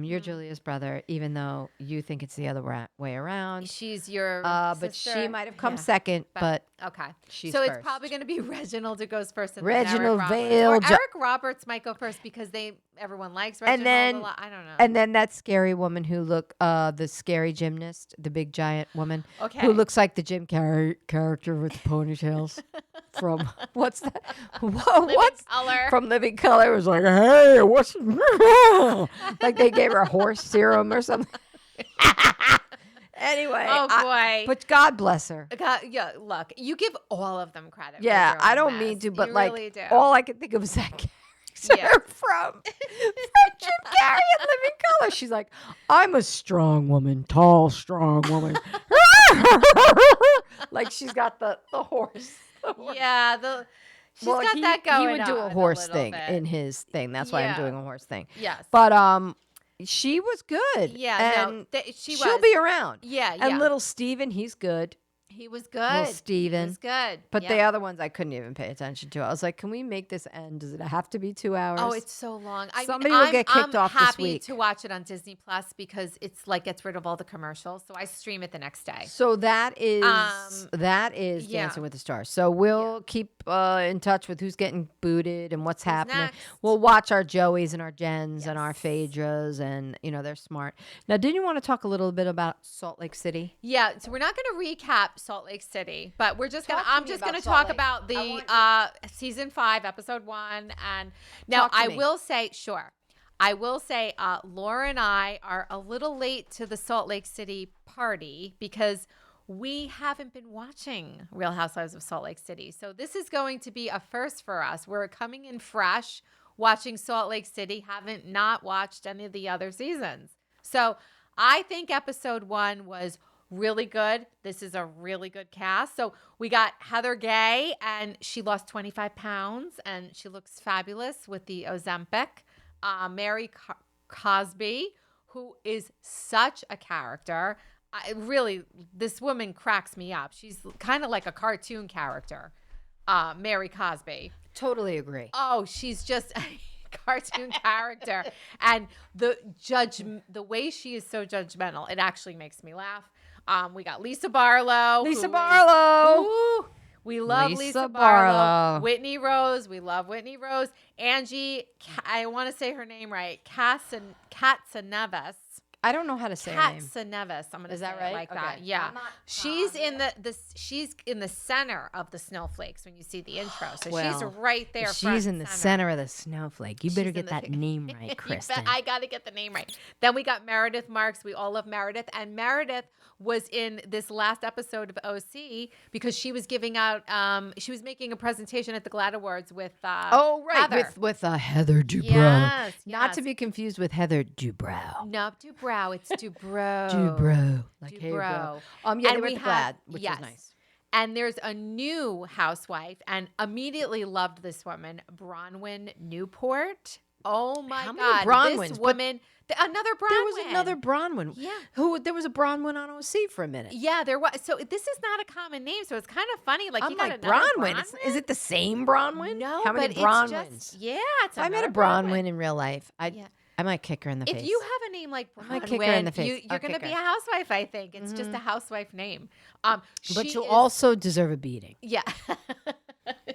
You're Julia's brother, even though you think it's the other way around. She's your but she might have come second, but okay. She's so first. It's probably going to be Reginald who goes first. And Reginald then Eric Roberts. Or Eric Roberts might go first because everyone likes Reginald a lot. I don't know. And then that scary woman who the scary gymnast, the big giant woman, who looks like the Jim Carrey character with the ponytails from what's that? What's Color. From Living Color? It was like, hey, what's like they gave her a horse serum or something. Anyway, boy. But God bless her. God, yeah, look, you give all of them credit. Yeah, I don't mean to, but all I could think of was that character from Jim Carrey in Living Color. She's like, I'm a strong woman, tall, strong woman. Like she's got the horse. Yeah, she's got that going on. He would do a horse thing bit. in his thing. That's why I'm doing a horse thing. Yes. But she was good. Yeah, and she'll be around. Yeah, and little Steven, he's good. He was good. Little Steven. He was good. But the other ones I couldn't even pay attention to. I was like, can we make this end? Does it have to be 2 hours? Oh, it's so long. Somebody will get kicked off this week. I'm happy to watch it on Disney Plus because it's like gets rid of all the commercials. So I stream it the next day. So that is Dancing with the Stars. So we'll keep in touch with who's getting booted and what's happening. Next? We'll watch our Joeys and our Jens and our Phaedras, and they're smart. Now, didn't you want to talk a little bit about Salt Lake City? Yeah, so we're not going to recap Salt Lake City, but I'm just going to talk about the season 5, episode 1, and now I will say, Laura and I are a little late to the Salt Lake City party because we haven't been watching Real Housewives of Salt Lake City. So this is going to be a first for us. We're coming in fresh, watching Salt Lake City, haven't not watched any of the other seasons. So I think episode 1 was really good. This is a really good cast. So we got Heather Gay, and she lost 25 pounds, and she looks fabulous with the Ozempic. Mary Cosby, who is such a character. This woman cracks me up. She's kind of like a cartoon character, Mary Cosby. Totally agree. Oh, she's just a cartoon character. And the way she is so judgmental, it actually makes me laugh. We got Lisa Barlow. We love Lisa Barlow. Whitney Rose. We love Whitney Rose. Angie, I want to say her name right. Katsanevis. I don't know how to say her name. Katsanevis. I'm going to say that right? It like that. Yeah. She's in the center of the snowflakes when you see the intro. So she's right there. She's in the center of the snowflake. You better get that name right, Kristen. I got to get the name right. Then we got Meredith Marks. We all love Meredith. And Meredith was in this last episode of OC because she was giving out, she was making a presentation at the GLAAD Awards with Heather. With Heather Dubrow. Yes, Not to be confused with Heather Dubrow. No, Dubrow. It's Dubrow. Dubrow. Like Dubrow. They were at the GLAAD, which was nice. And there's a new housewife, and immediately loved this woman, Bronwyn Newport. Oh my God. Bronwyns? This woman, another Bronwyn. There was another Bronwyn. Yeah. There was a Bronwyn on OC for a minute. Yeah, there was. So this is not a common name. So it's kind of funny. Like, you got like another Bronwyn. Is it the same Bronwyn? No, How many but Bronwyns? it's just, it's I met a Bronwyn in real life. I might kick her in the face. If you have a name like Bronwyn, I might kick her in the face. You're going to be a housewife, I think. It's just a housewife name. But you'll also deserve a beating. Yeah.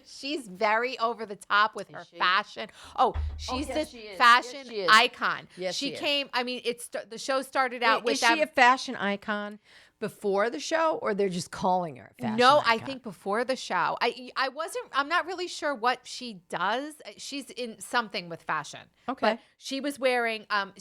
She's very over the top with her fashion. Oh, she's this fashion icon. Yes, she came. I mean, the show started out with. Is she a fashion icon before the show, or they're just calling her a fashion icon? I think before the show. I'm not really sure what she does. She's in something with fashion. Okay. But she was wearing, and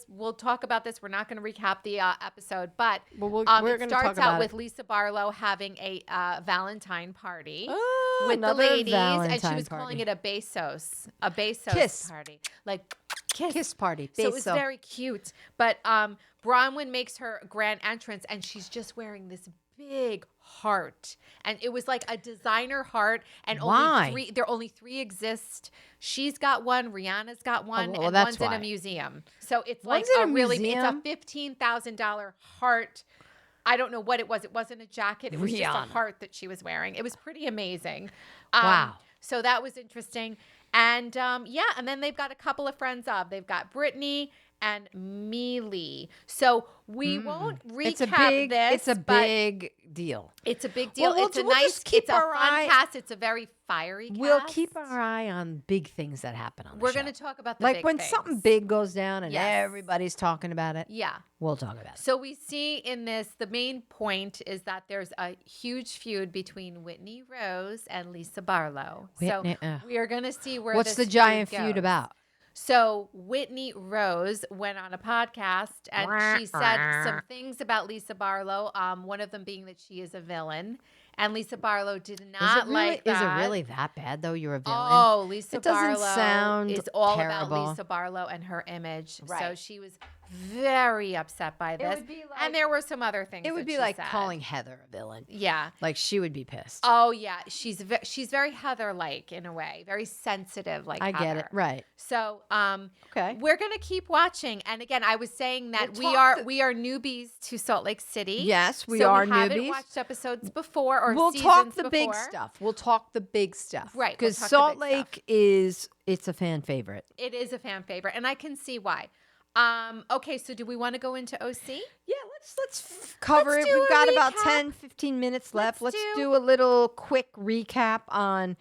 we'll talk about this. We're not going to recap the episode, but we're going to talk about it. Starts out with Lisa Barlow having a Valentine party with the another ladies, Valentine and she was party. calling it a Bezos Kiss party. Like, kiss party. So it was very cute. But Bronwyn makes her grand entrance, and she's just wearing this big heart, and it was like a designer heart, and only three exist. She's got one, Rihanna's got one, and one's in a museum. So it's like it's a $15,000 heart. I don't know what it was. It wasn't a jacket. It was just a heart that she was wearing. It was pretty amazing. Wow. So that was interesting. And and then they've got a couple of friends of. They've got Brittany and Mealy. So we won't recap this. It's a big deal. It's a big deal. Well, it's a we'll nice, just keep it's a our fun eye- cast. It's a very fiery cast. We'll keep our eye on big things that happen on the We're show. going to talk about the like big when things. something big goes down and Yes. everybody's talking about it. Yeah. We'll talk about it. So we see in this, the main point is that there's a huge feud between Whitney Rose and Lisa Barlow. Whitney, so we are going to see where what's this the giant goes. feud about? So Whitney Rose went on a podcast and she said some things about Lisa Barlow. One of them being that she is a villain, and Lisa Barlow did not like that. Is it really that bad though? You're a villain. Oh, Lisa it doesn't Barlow sound is all terrible. about Lisa Barlow and her image. So Right. she was very upset by this. would be like- and there were some other things. It would that be she like said. calling Heather a villain. Yeah. Like she would be pissed. Oh yeah, she's very Heather-like in a way, very sensitive like I Heather. get it. Right. So Okay. we're gonna keep watching. And again, I was saying that We'll we are newbies to Salt Lake City. Yes, we so are we haven't newbies. watched episodes before or We'll seasons talk the big before. stuff. We'll talk the big stuff. Right, we'll Because talk the Salt big Lake it's a fan favorite. It is a fan favorite, and I can see why. Okay, so do we want to go into OC? Yeah, let's cover Let's it. do We've a got about recap. 10, 15 minutes left. Let's Let's do- do a little quick recap on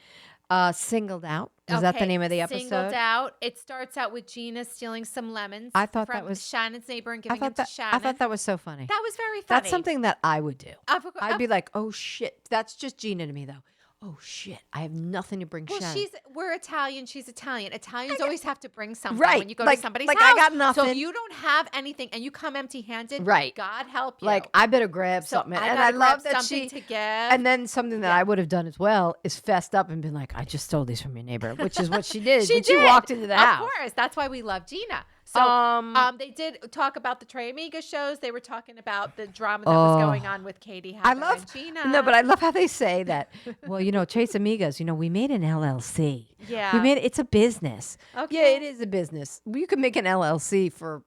Singled Out. Is that the Okay, name of the episode? Singled Out. It starts out with Gina stealing some lemons. I thought from that was- Shannon's neighbor and I giving them thought to Shannon. I thought that was so funny. That was very funny. That's something that I would do. I'd Of- be like, oh shit. That's just Gina to me though. Oh shit. I have nothing to bring Well, Shannon. we're Italian. She's Italian. Italians always have to bring something Right, when you go like- to somebody's like, house. I got So nothing. if you don't have anything and you come empty-handed, Right. God help you. Like I better grab So something. I And gotta I love grab that something she to give. And then something that I would have done as well is fessed up and been like, I just stole these from your neighbor, which is what she did when she walked into the house. Of course. That's why we love Gina. So they did talk about the Trey Amiga shows. They were talking about the drama that was going on with Katie, Heather, and Gina. No, but I love how they say that. Well, Chase Amigas, we made an LLC. Yeah. We made it's a business. Okay. Yeah, it is a business. You can make an LLC for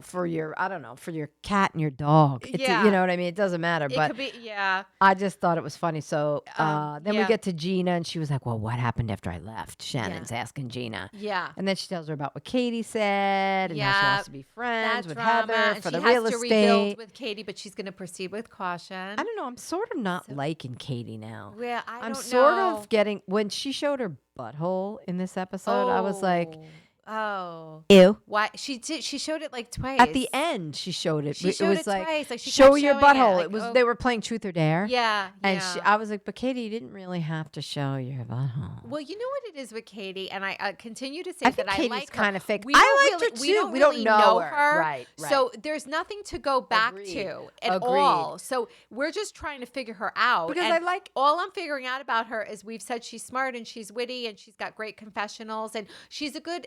for your, I don't know, for your cat and your dog. It's Yeah. you know what I mean? It doesn't matter. It But could be, yeah. I just thought it was funny. So then we yeah. get to Gina and she was like, well, what happened after I left? Shannon's asking Gina. Yeah. And then she tells her about what Katie said and how she Yeah, wants to be friends with drama, Heather and for she the has real to estate. rebuild with Katie, but she's going to proceed with caution. I don't know. I'm sort of not liking Katie now. Well, I'm don't sort know. of getting when she showed her butthole in this episode. I was like, oh, ew. why she did? She showed it like twice At the end, she showed it. She it showed was it like, twice. Like, she show kept your showing it, butthole. like, It was oh. they were playing Truth or Dare. Yeah, And yeah. I was like, but Katie, you didn't really have to show your butthole. Well, you know what it is with Katie, and I continue to say I think that Katie's I like her. kind of fake. We I don't liked her we too. don't We don't really know her. her. Right, right. So there's nothing to go back Agreed. to at Agreed. all. So we're just trying to figure her out. Because and I like- all I'm figuring out about her is we've said she's smart and she's witty and she's got great confessionals and she's a But,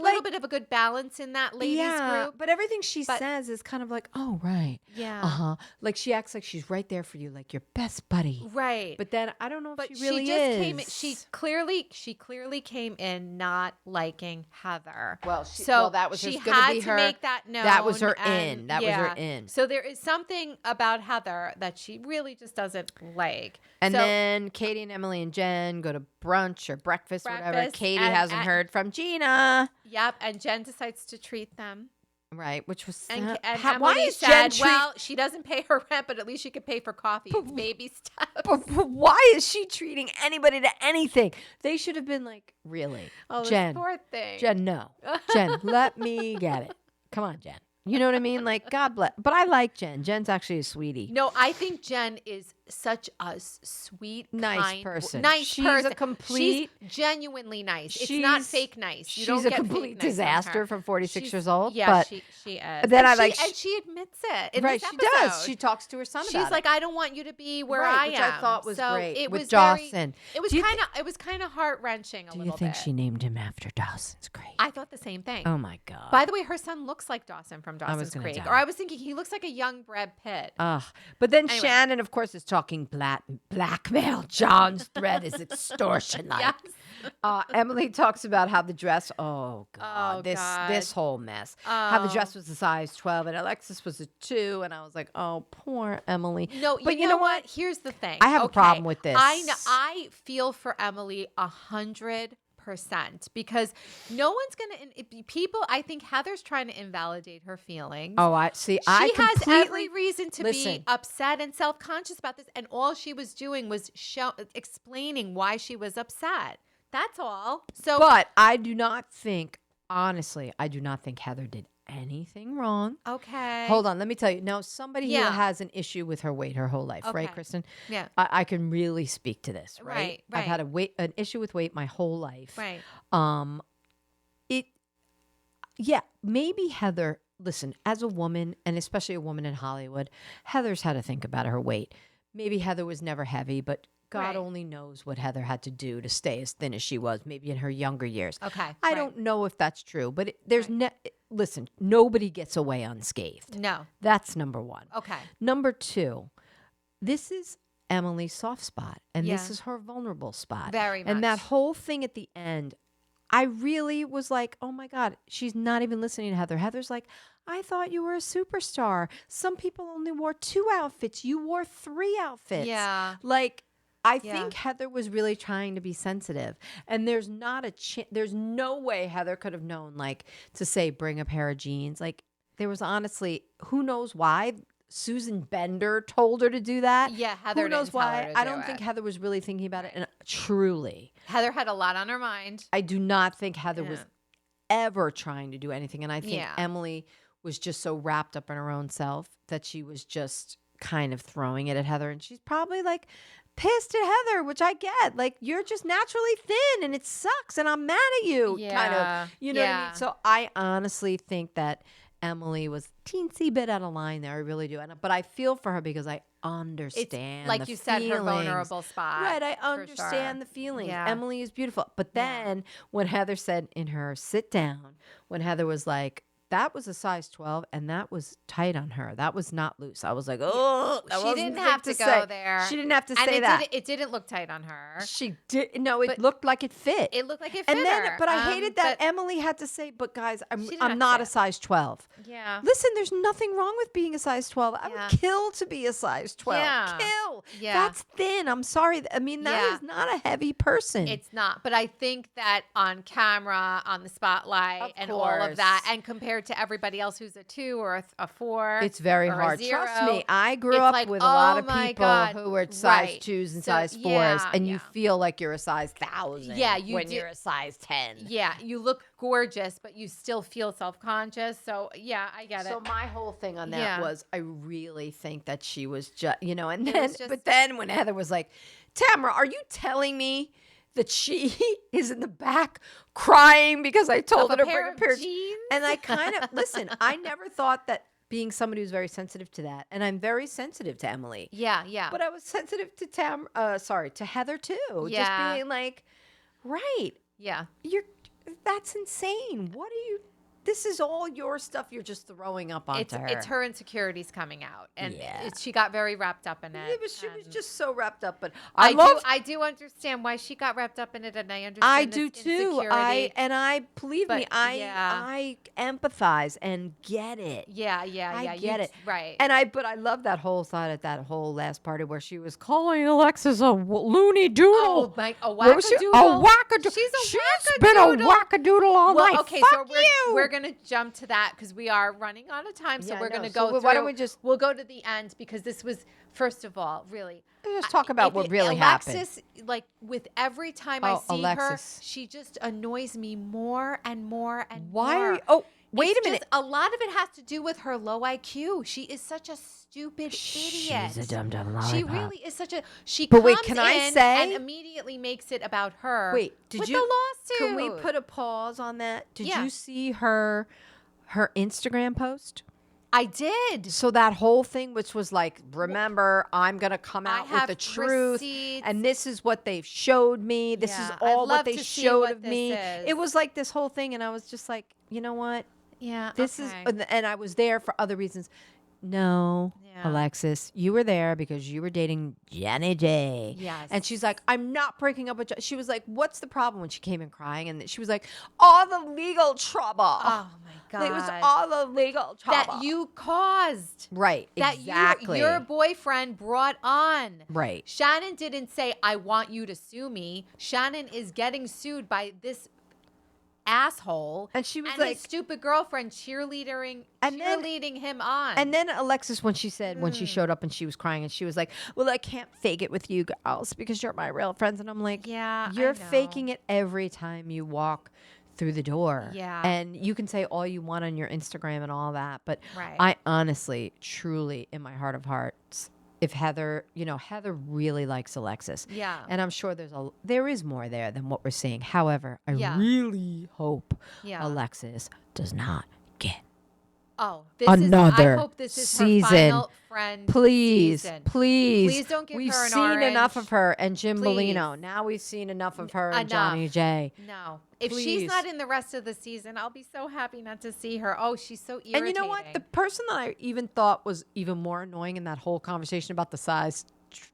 little like- bit of a good balance in that ladies group. but everything she But- says is kind of like, oh, right. Yeah. Like she acts like she's right there for you, like your best buddy. Right. But then I don't know if But she really she just is. came in, she clearly came in not liking Heather. Well, that was she just gonna had be to her- make that known. that was her and- in. That was her in. So there is something about Heather that she really just doesn't like. And So- then Katie and Emily and Jen go to brunch or breakfast, whatever. Breakfast, Katie and- hasn't heard from Gina. Yep, and Jen decides to treat them. Right, which was And, sad. and Why Emily is said, Jen well, she doesn't pay her rent, but at least she could pay for coffee. It's baby steps. but why is she treating anybody to anything? They should have been like, really? Oh, this Jen, poor thing. Jen, no. Jen, let me get it. Come on, Jen. You know what I mean? Like, God bless. But I like Jen. Jen's actually a sweetie. No, I think Jen is such a sweet, Nice kind, person. Nice She's person. a complete- She's genuinely nice. It's not She's- fake nice. You She's don't a get complete fake nice from disaster her. from 46 She's- years old. Yeah, but she is. then and I she, like- and she admits it. In right, this she does. episode. She talks to her son She's about like, it. I don't want you to be where Right, I am. which I thought was so great It with was Dawson. It was Do you kind of. It was kind of heart wrenching. Do you think she named him after Dawson's Creek? I thought the same thing. Oh my God. By the way, her son looks like Dawson from was Dawson's gonna Creek. die. Or I was thinking he looks like a young Brad Pitt. Ugh. But then Anyway. Shannon, of course, is talking blackmail. John's threat is extortion. Yes. Emily talks about how the dress. Oh God, Oh, this God. whole mess. How the Oh. dress was a size 12 and Alexis was a 2, and I was like, oh, poor Emily. No, but you know what? Here's the thing. I have a problem with this. I know. I feel for Emily 100%. 100% because no one's going to, people, I think Heather's trying to invalidate her feelings. Oh, I see. She has every reason to be upset and self-conscious about this. And all she was doing was explaining why she was upset. That's all. So, but I do not think, honestly, I do not think Heather did anything wrong. Okay. Hold on. Let me tell you. Now, somebody who has an issue with her weight her whole life, right, Kristen? Yeah. I can really speak to this, right? Right. I've had an issue with weight my whole life. Right. Maybe Heather, listen, as a woman, and especially a woman in Hollywood, Heather's had to think about her weight. Maybe Heather was never heavy, but God only knows what Heather had to do to stay as thin as she was, maybe in her younger years. Okay. I don't know if that's true, but there's listen, nobody gets away unscathed. No. That's number one. Okay. Number two, this is Emily's soft spot, and this is her vulnerable spot. Very much. And that whole thing at the end, I really was like, oh my God, she's not even listening to Heather. Heather's like, I thought you were a superstar. Some people only wore 2 outfits. You wore 3 outfits. Yeah. Like, I think Heather was really trying to be sensitive, and there's there's no way Heather could have known, like, to say bring a pair of jeans. Like, there was honestly, who knows why Susan Bender told her to do that. Yeah, Heather who knows didn't tell her why? to I do don't it. think Heather was really thinking about it. And truly, Heather had a lot on her mind. I do not think Heather was ever trying to do anything, and I think Emily was just so wrapped up in her own self that she was just kind of throwing it at Heather, and she's probably like pissed at Heather, which I get. Like, you're just naturally thin and it sucks and I'm mad at you. Kind of, you know what I mean? So I honestly think that Emily was teensy bit out of line there. I really do. But I feel for her because I understand it's, like you said, her vulnerable spot. Right. I understand the feelings. Yeah. Emily is beautiful. But then when Heather said in her sit down, when Heather was like, that was a size 12 and that was tight on her. That was not loose. I was like, oh, she didn't have to go there. She didn't have to say that. It didn't look tight on her. She did. No, it looked like it fit. It looked like it fit and then, her. But I hated that Emily had to say, but guys, I'm not a size 12. Yeah. Listen, there's nothing wrong with being a size 12. I would kill to be a size 12. Yeah. Kill. Yeah. That's thin. I'm sorry. I mean, that is not a heavy person. It's not. But I think that on camera, on the spotlight, and all of that, and compared to everybody else who's a 2 or a 4, it's very hard. Trust me, I grew up with a lot of people who were size 2s and size 4s, and you feel like you're a size 1,000 when you're a size 10. Yeah, you look gorgeous, but you still feel self-conscious. So yeah, I get it. So my whole thing on that was, I really think that she was just, and then, but then when Heather was like, Tamara, are you telling me that she is in the back crying because I told her to bring a pair of jeans? And I kind of, listen, I never thought that being somebody who's very sensitive to that, and I'm very sensitive to Emily. Yeah, yeah. But I was sensitive to to Heather too. Yeah. Just being like, right. Yeah. That's insane. What are you... This is all your stuff you're just throwing up onto her. It's her insecurities coming out. And she got very wrapped up in it. Yeah, but she was just so wrapped up. But I do understand why she got wrapped up in it, and I understand I do too. Believe me, I empathize and get it. Yeah. I get it. Right. But I love that whole side at that whole last party where she was calling Alexis a loony doodle. Oh, a wackadoodle. A wackadoodle. She's been a wackadoodle all night. Okay, Fuck so you. We're going to jump to that because we are running out of time. So we're going to go through. Why don't we just... We'll go to the end because this was, first of all, really... Just talk about what really happened. Alexis, like, with every time I see her, she just annoys me more and more and more. Why are you... Oh, wait a minute. A lot of it has to do with her low IQ. She is such a stupid idiot. She's a dumb lollipop. She really is such a... She but comes wait, can I in say... and immediately makes it about her. Wait, with the lawsuit. Can we put a pause on that? Did you see her Instagram post? I did. So that whole thing, which was like, remember, I'm going to come out with the truth. Receipts. And this is what they've showed me. This is all what they showed of me. It was like this whole thing. And I was just like, you know what? Yeah. This is, and I was there for other reasons. no, Yeah. Alexis, you were there because you were dating Jenny J. Yes. And she's like, I'm not breaking up with She was like, what's the problem when she came in crying? And she was like, all the legal trouble. Oh my God. Like, it was all the legal trouble. That you caused. Right. That Exactly. your boyfriend brought on. Right. Shannon didn't say, I want you to sue me. Shannon is getting sued by this asshole. And she was and like, his stupid girlfriend cheerleading him on. and then Alexis, when she showed up and she was crying and she was like, well, I can't fake it with you girls because you're my real friends. And I'm like, yeah, you're faking it every time you walk through the door. Yeah. And you can say all you want on your Instagram and all that. But Right. I honestly, truly, in my heart of hearts, if Heather really likes Alexis. Yeah. And I'm sure there is more there than what we're seeing. However, I really hope Alexis does not get I hope this is season. her final friend season. Please don't give We've her an seen orange. enough of her and Jim Please. Bellino. Now we've seen enough of her and Enough. Johnny J. No. If Please. she's not in the rest of the season, I'll be so happy not to see her. Oh, she's so irritating. And you know what? The person that I even thought was even more annoying in that whole conversation about the size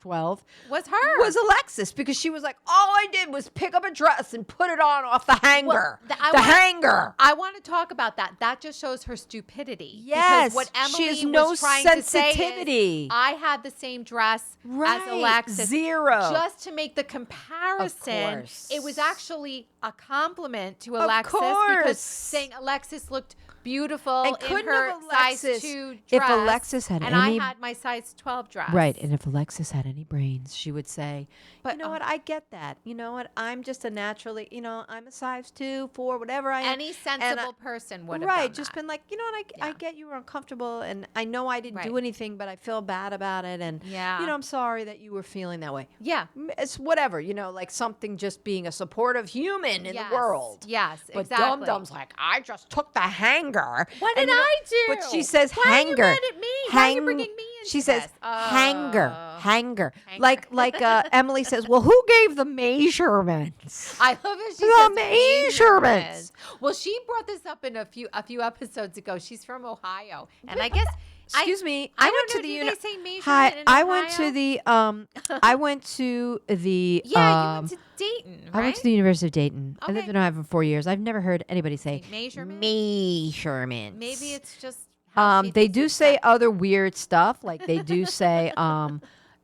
12 was her. was Alexis, because she was like, all I did was pick up a dress and put it on off the hanger. Hanger. I want to talk about that. That just shows her stupidity. Yes. Because what Emily she has was no trying sensitivity. to say is, I had the same dress as Alexis. Zero. Just to make the comparison. Of course. It was actually a compliment to Of Alexis. course. Because saying Alexis looked beautiful And in couldn't her have size Alexis- 2 if dress. Alexis had and any- I had my size 12 dress. Right. And if Alexis had any brains, she would say, But, you know what? I get that. You know what? I'm just a naturally, I'm a size 2, 4, whatever I am. Any sensible person would have Right. done Just that. been like, you know what? I get you were uncomfortable and I know I didn't do Right. anything, but I feel bad about it. And, Yeah. I'm sorry that you were feeling that way. Yeah. It's whatever, like something just being a supportive human in the world. Yes, But exactly. Dum-Dum's like, I just took the hanger. What did And I do? But she says Why hanger. are you mad at me? Why are you bringing me into She says this? hanger. Like Emily says, well, who gave the measurements? I love it. She The says measurements. Well, she brought this up in a few episodes ago. She's from Ohio, and I guess. Excuse me. I went don't to know, the do they say measurement Hi. in I went Ohio? to the I went to the Yeah, you went to Dayton, right? I went to the University of Dayton. I lived Okay. in Ohio for 4 years. I've never heard anybody say Measurement? measurements. Maybe it's just. how she They thinks do it's say set. other weird stuff. Like they do say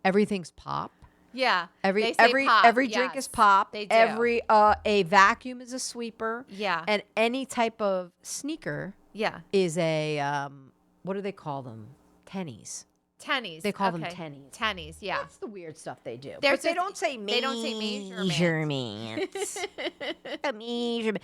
everything's pop. Yeah. Every they say pop, every drink yes. is pop. They do. Every a vacuum is a sweeper. Yeah. And any type of sneaker Yeah. is a what do they call them? Tennies. Tennies. They call them okay. tennies. Tennies. Yeah. That's the weird stuff they do. They're But they just- don't say they don't say measurements. A measurement.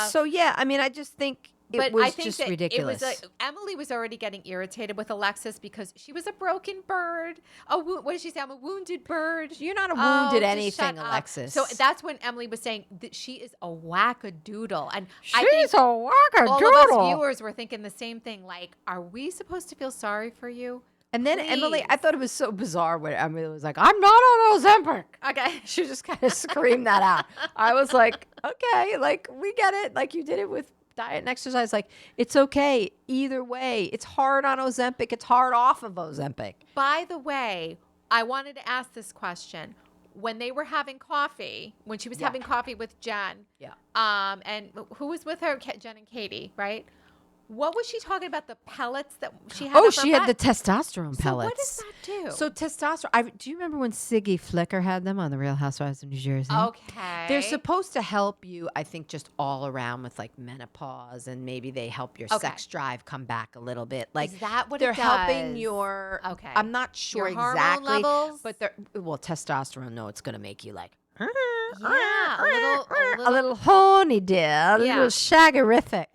So yeah, I mean, I just think But it was I think just that ridiculous. It was Emily was already getting irritated with Alexis because she was a broken bird. What did she say? I'm a wounded bird. You're not a Oh, wounded just anything, shut up. Alexis. So that's when Emily was saying that she is a wackadoodle, and I She's think a all of us wackadoodle. viewers were thinking the same thing. Like, are we supposed to feel sorry for you? And then Emily, Please. I thought it was so bizarre when Emily was like, I'm not on Ozempic. Okay. She just kind of screamed that out. I was like, okay, like we get it. Like you did it with diet and exercise. Like it's okay. Either way, it's hard on Ozempic. It's hard off of Ozempic. By the way, I wanted to ask this question. When they were having coffee, when she was having coffee with Jen, and who was with her? Jen and Katie, right? What was she talking about? The pellets that she had? Oh, up her she had the butt? testosterone So pellets. what does that do? So testosterone. Do you remember when Siggy Flicker had them on the Real Housewives of New Jersey? Okay. They're supposed to help you, I think, just all around with like menopause, and maybe they help your sex drive come back a little bit. Like Is that what they're it helping does? your. Okay. I'm not sure Your hormone exactly, levels? but they're testosterone. No, it's gonna make you like. Yeah, A little horny, dear. A Yeah. little shaggerific.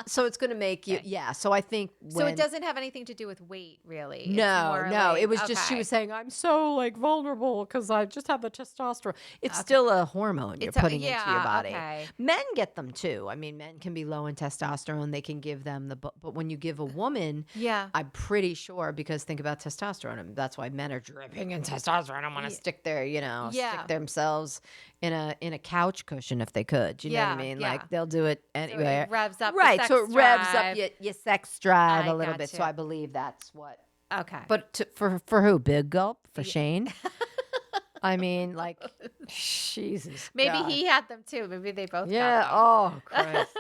So it's gonna make you. Yeah. So I think. So it doesn't have anything to do with weight, really. It's No, more no. like- It was just she okay. was saying I'm so like vulnerable because I just have the testosterone. It's still a hormone you're putting into your body. Okay. Men get them too. I mean, men can be low in testosterone. They can give them but when you give a woman, Yeah. I'm pretty sure because think about testosterone. I mean, that's why men are dripping in testosterone. I want to stick their, stick themselves themselves in a couch cushion if they could. You know what I mean? Yeah. Like they'll do it anyway. So it revs up right. the sex So it revs drive. up your sex drive I a little got bit. you. So I believe that's what. Okay. But for who? Big Gulp? For Shane? I mean, like, Jesus. Maybe God. he had them too. Maybe they both Yeah. got them. Oh, Christ.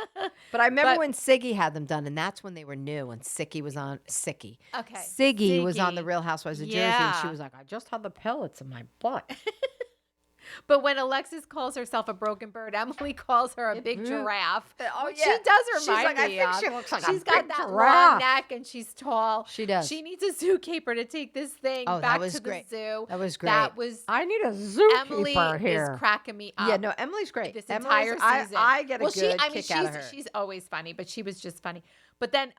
But I remember when Siggy had them done, and that's when they were new. And Siggy was on Okay. Siggy was on the Real Housewives of Jersey, and Yeah. she was like, "I just had the pellets in my butt." But when Alexis calls herself a broken bird, Emily calls her a big giraffe. Oh, which yeah. She does She's remind like, I me think of. she looks like a She's got big that giraffe. long neck and she's tall. She does. She needs a zookeeper to take this thing Oh, back that was to great. the zoo. That was great. That was I need a zookeeper Emily here. is cracking me up. Yeah, no, Emily's great. This Emily's- entire season. I get a good kick out of her. She's always funny, but she was just funny. But then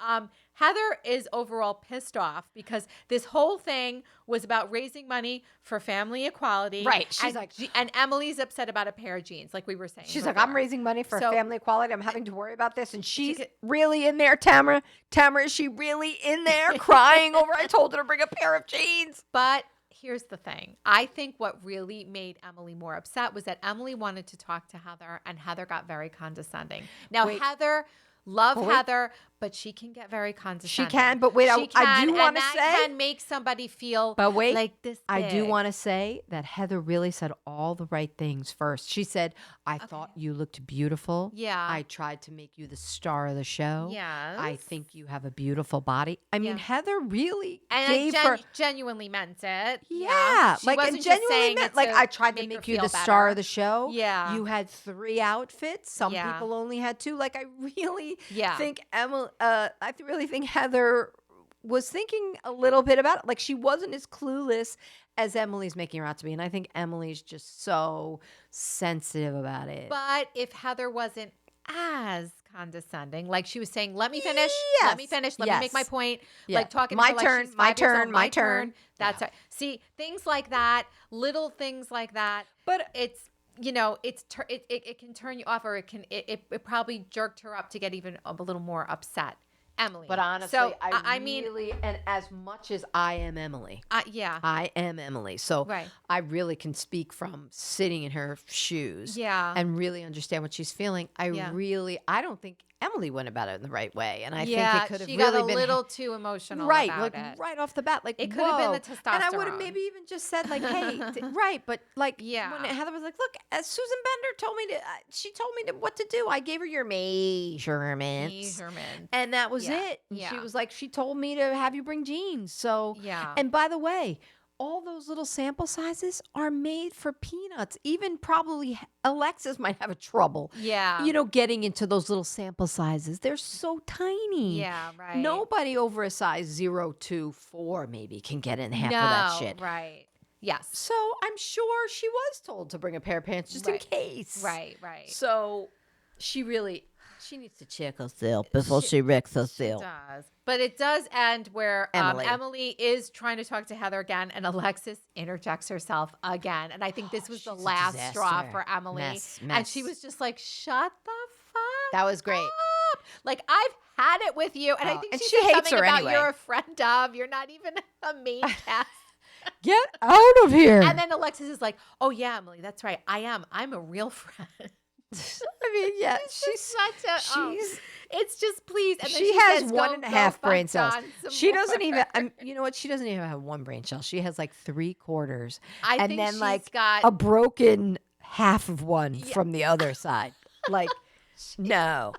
Heather is overall pissed off because this whole thing was about raising money for family equality. Right. She's and, like, and Emily's upset about a pair of jeans, like we were saying. She's before. like, I'm raising money for So- family equality. I'm having to worry about this. And she's really in there, Tamara. Tamara, is she really in there crying over I told her to bring a pair of jeans? But here's the thing. I think what really made Emily more upset was that Emily wanted to talk to Heather, and Heather got very condescending. Now, Heather... Heather, but she can get very condescending. She can, but wait, I do want to say. That can make somebody feel like this big. I do want to say that Heather really said all the right things first. She said, I thought you looked beautiful. Yeah. I tried to make you the star of the show. Yes. I think you have a beautiful body. I mean, Heather really and gave her. genuinely meant it. Yeah. She Like, wasn't and just genuinely saying meant, it like, to I tried to make her make you feel the star better. of the show. Yeah. You had 3 outfits. Some Yeah. people only had 2. Like, I really Yeah. think I really think Heather was thinking a little bit about it. Like, she wasn't as clueless as Emily's making her out to be. And I think Emily's just so sensitive about it. But if Heather wasn't as condescending, like she was saying, let me finish, let me make my point. Yeah. Like talking My to her turn, like she's my 5 years turn, old, my turn. That's right. See, things like that, little things like that. But it's it can turn you off, or it probably jerked her up to get even a little more upset. Emily. But honestly, so, I mean, and as much as I am Emily, I am Emily. So I really can speak from sitting in her shoes and really understand what she's feeling. I don't think Emily went about it in the right way. And I think it could have she really got a been little too emotional right, about like it. right off the bat, like it could have been the testosterone. And I would have maybe even just said like, hey, right, but like when Heather was like, look, Susan Bender told me to, she told me what to do. I gave her your measurements, and that was it. And she was like, she told me to have you bring jeans. So and by the way, all those little sample sizes are made for peanuts. Even probably Alexis might have a trouble. Getting into those little sample sizes. They're so tiny. Yeah, right. Nobody over a size 0 to 4 maybe can get in half of that shit. Right. Yes. So I'm sure she was told to bring a pair of pants just in case. Right. So she needs to check herself before she wrecks herself. She does. But it does end where Emily is trying to talk to Heather again, and Alexis interjects herself again. And I think this was the last straw for Emily. Mess. And she was just like, shut the fuck That was great. up. Like, I've had it with you. And I think and she she said hates something her about anyway. you're a friend of. You're not even a main cast. Get out of here. And then Alexis is like, oh, yeah, Emily, that's right. I am. I'm a real friend. I mean, yeah, she's such a. It's just please. And then she has says, 1.5 brain cells. She more. doesn't even. You know what? She doesn't even have 1 brain cell. She has like 3/4, I and think then she's like got a broken half of one from the other side. Like, no.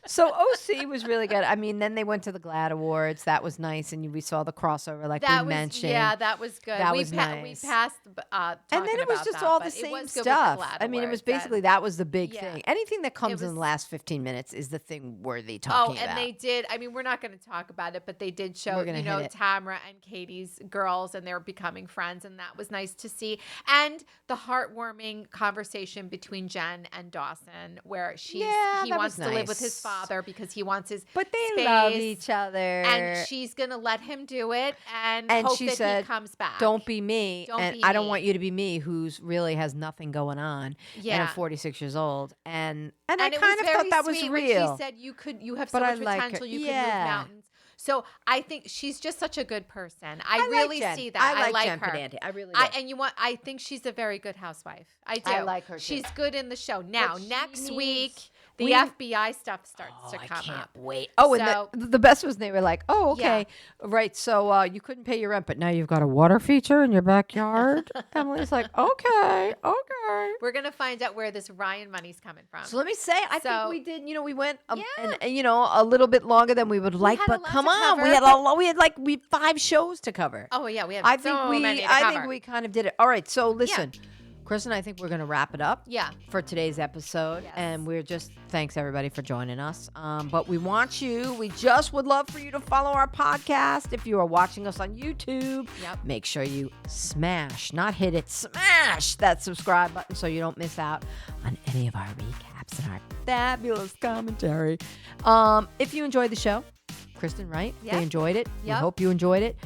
So OC was really good. I mean, then they went to the GLAAD Awards. That was nice, and we saw the crossover, like we mentioned. Yeah, that was good. That was nice. We passed. And then it was just all the same stuff. I mean, it was basically that was the big thing. Anything that comes in the last 15 minutes is the thing worthy talking about. Oh, and they did. I mean, we're not going to talk about it, but they did show, Tamra and Katie's girls, and they're becoming friends, and that was nice to see. And the heartwarming conversation between Jen and Dawson, where he wants to live with his father because he wants his But they space, love each other. and she's gonna let him do it and hope she that said, he comes back. Don't be me. I don't want you to be me, who's really has nothing going on and I'm 46 years old. And I kind of thought that was real. When she said you have so much potential, you could move mountains. So I think she's just such a good person. I really see that. I like her. Pedante. I really do. I think she's a very good housewife. I do. I like her too. She's good in the show. Now, next week, the we- FBI stuff starts to come I can't up. wait. Oh, So- and the best was they were like, oh, okay. Right. So you couldn't pay your rent, but now you've got a water feature in your backyard. Emily's like, okay. We're going to find out where this Ryan money's coming from. So let me say, I think we did, we went Yeah. and, a little bit longer than we would like, had a but lot come to on. cover, We had we 5 shows to cover. Oh, yeah. We have I so think many to I cover. think we kind of did it. All right. So listen, Kristen, I think we're going to wrap it up. Yeah. For today's episode. Yes. And we're just, thanks everybody for joining us. But we just would love for you to follow our podcast. If you are watching us on YouTube, make sure you smash that subscribe button so you don't miss out on any of our recaps and our fabulous commentary. If you enjoyed the show, Kristen, right? Yeah. They enjoyed it. We hope you enjoyed it.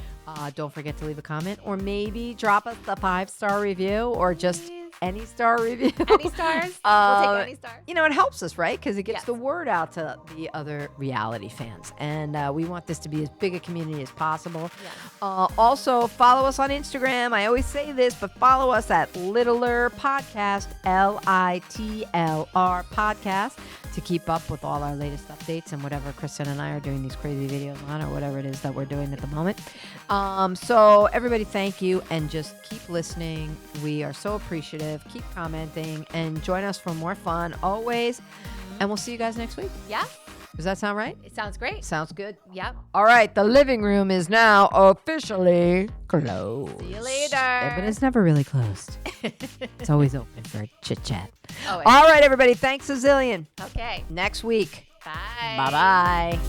Don't forget to leave a comment or maybe drop us a 5-star review or just any star review. Any stars? We'll take any stars. It helps us, right? Because it gets the word out to the other reality fans. And we want this to be as big a community as possible. Also, follow us on Instagram. I always say this, but follow us at Littler Podcast, LITLR Podcast, to keep up with all our latest updates and whatever Kristen and I are doing these crazy videos on or whatever it is that we're doing at the moment. So everybody, thank you. And just keep listening. We are so appreciative. Keep commenting and join us for more fun always. And we'll see you guys next week. Yeah. Does that sound right? It sounds great. Sounds good. Yep. All right. The living room is now officially closed. See you later. But it's never really closed. It's always open for chit chat. Always. All right, everybody. Thanks a zillion. Okay. Next week. Bye. Bye-bye.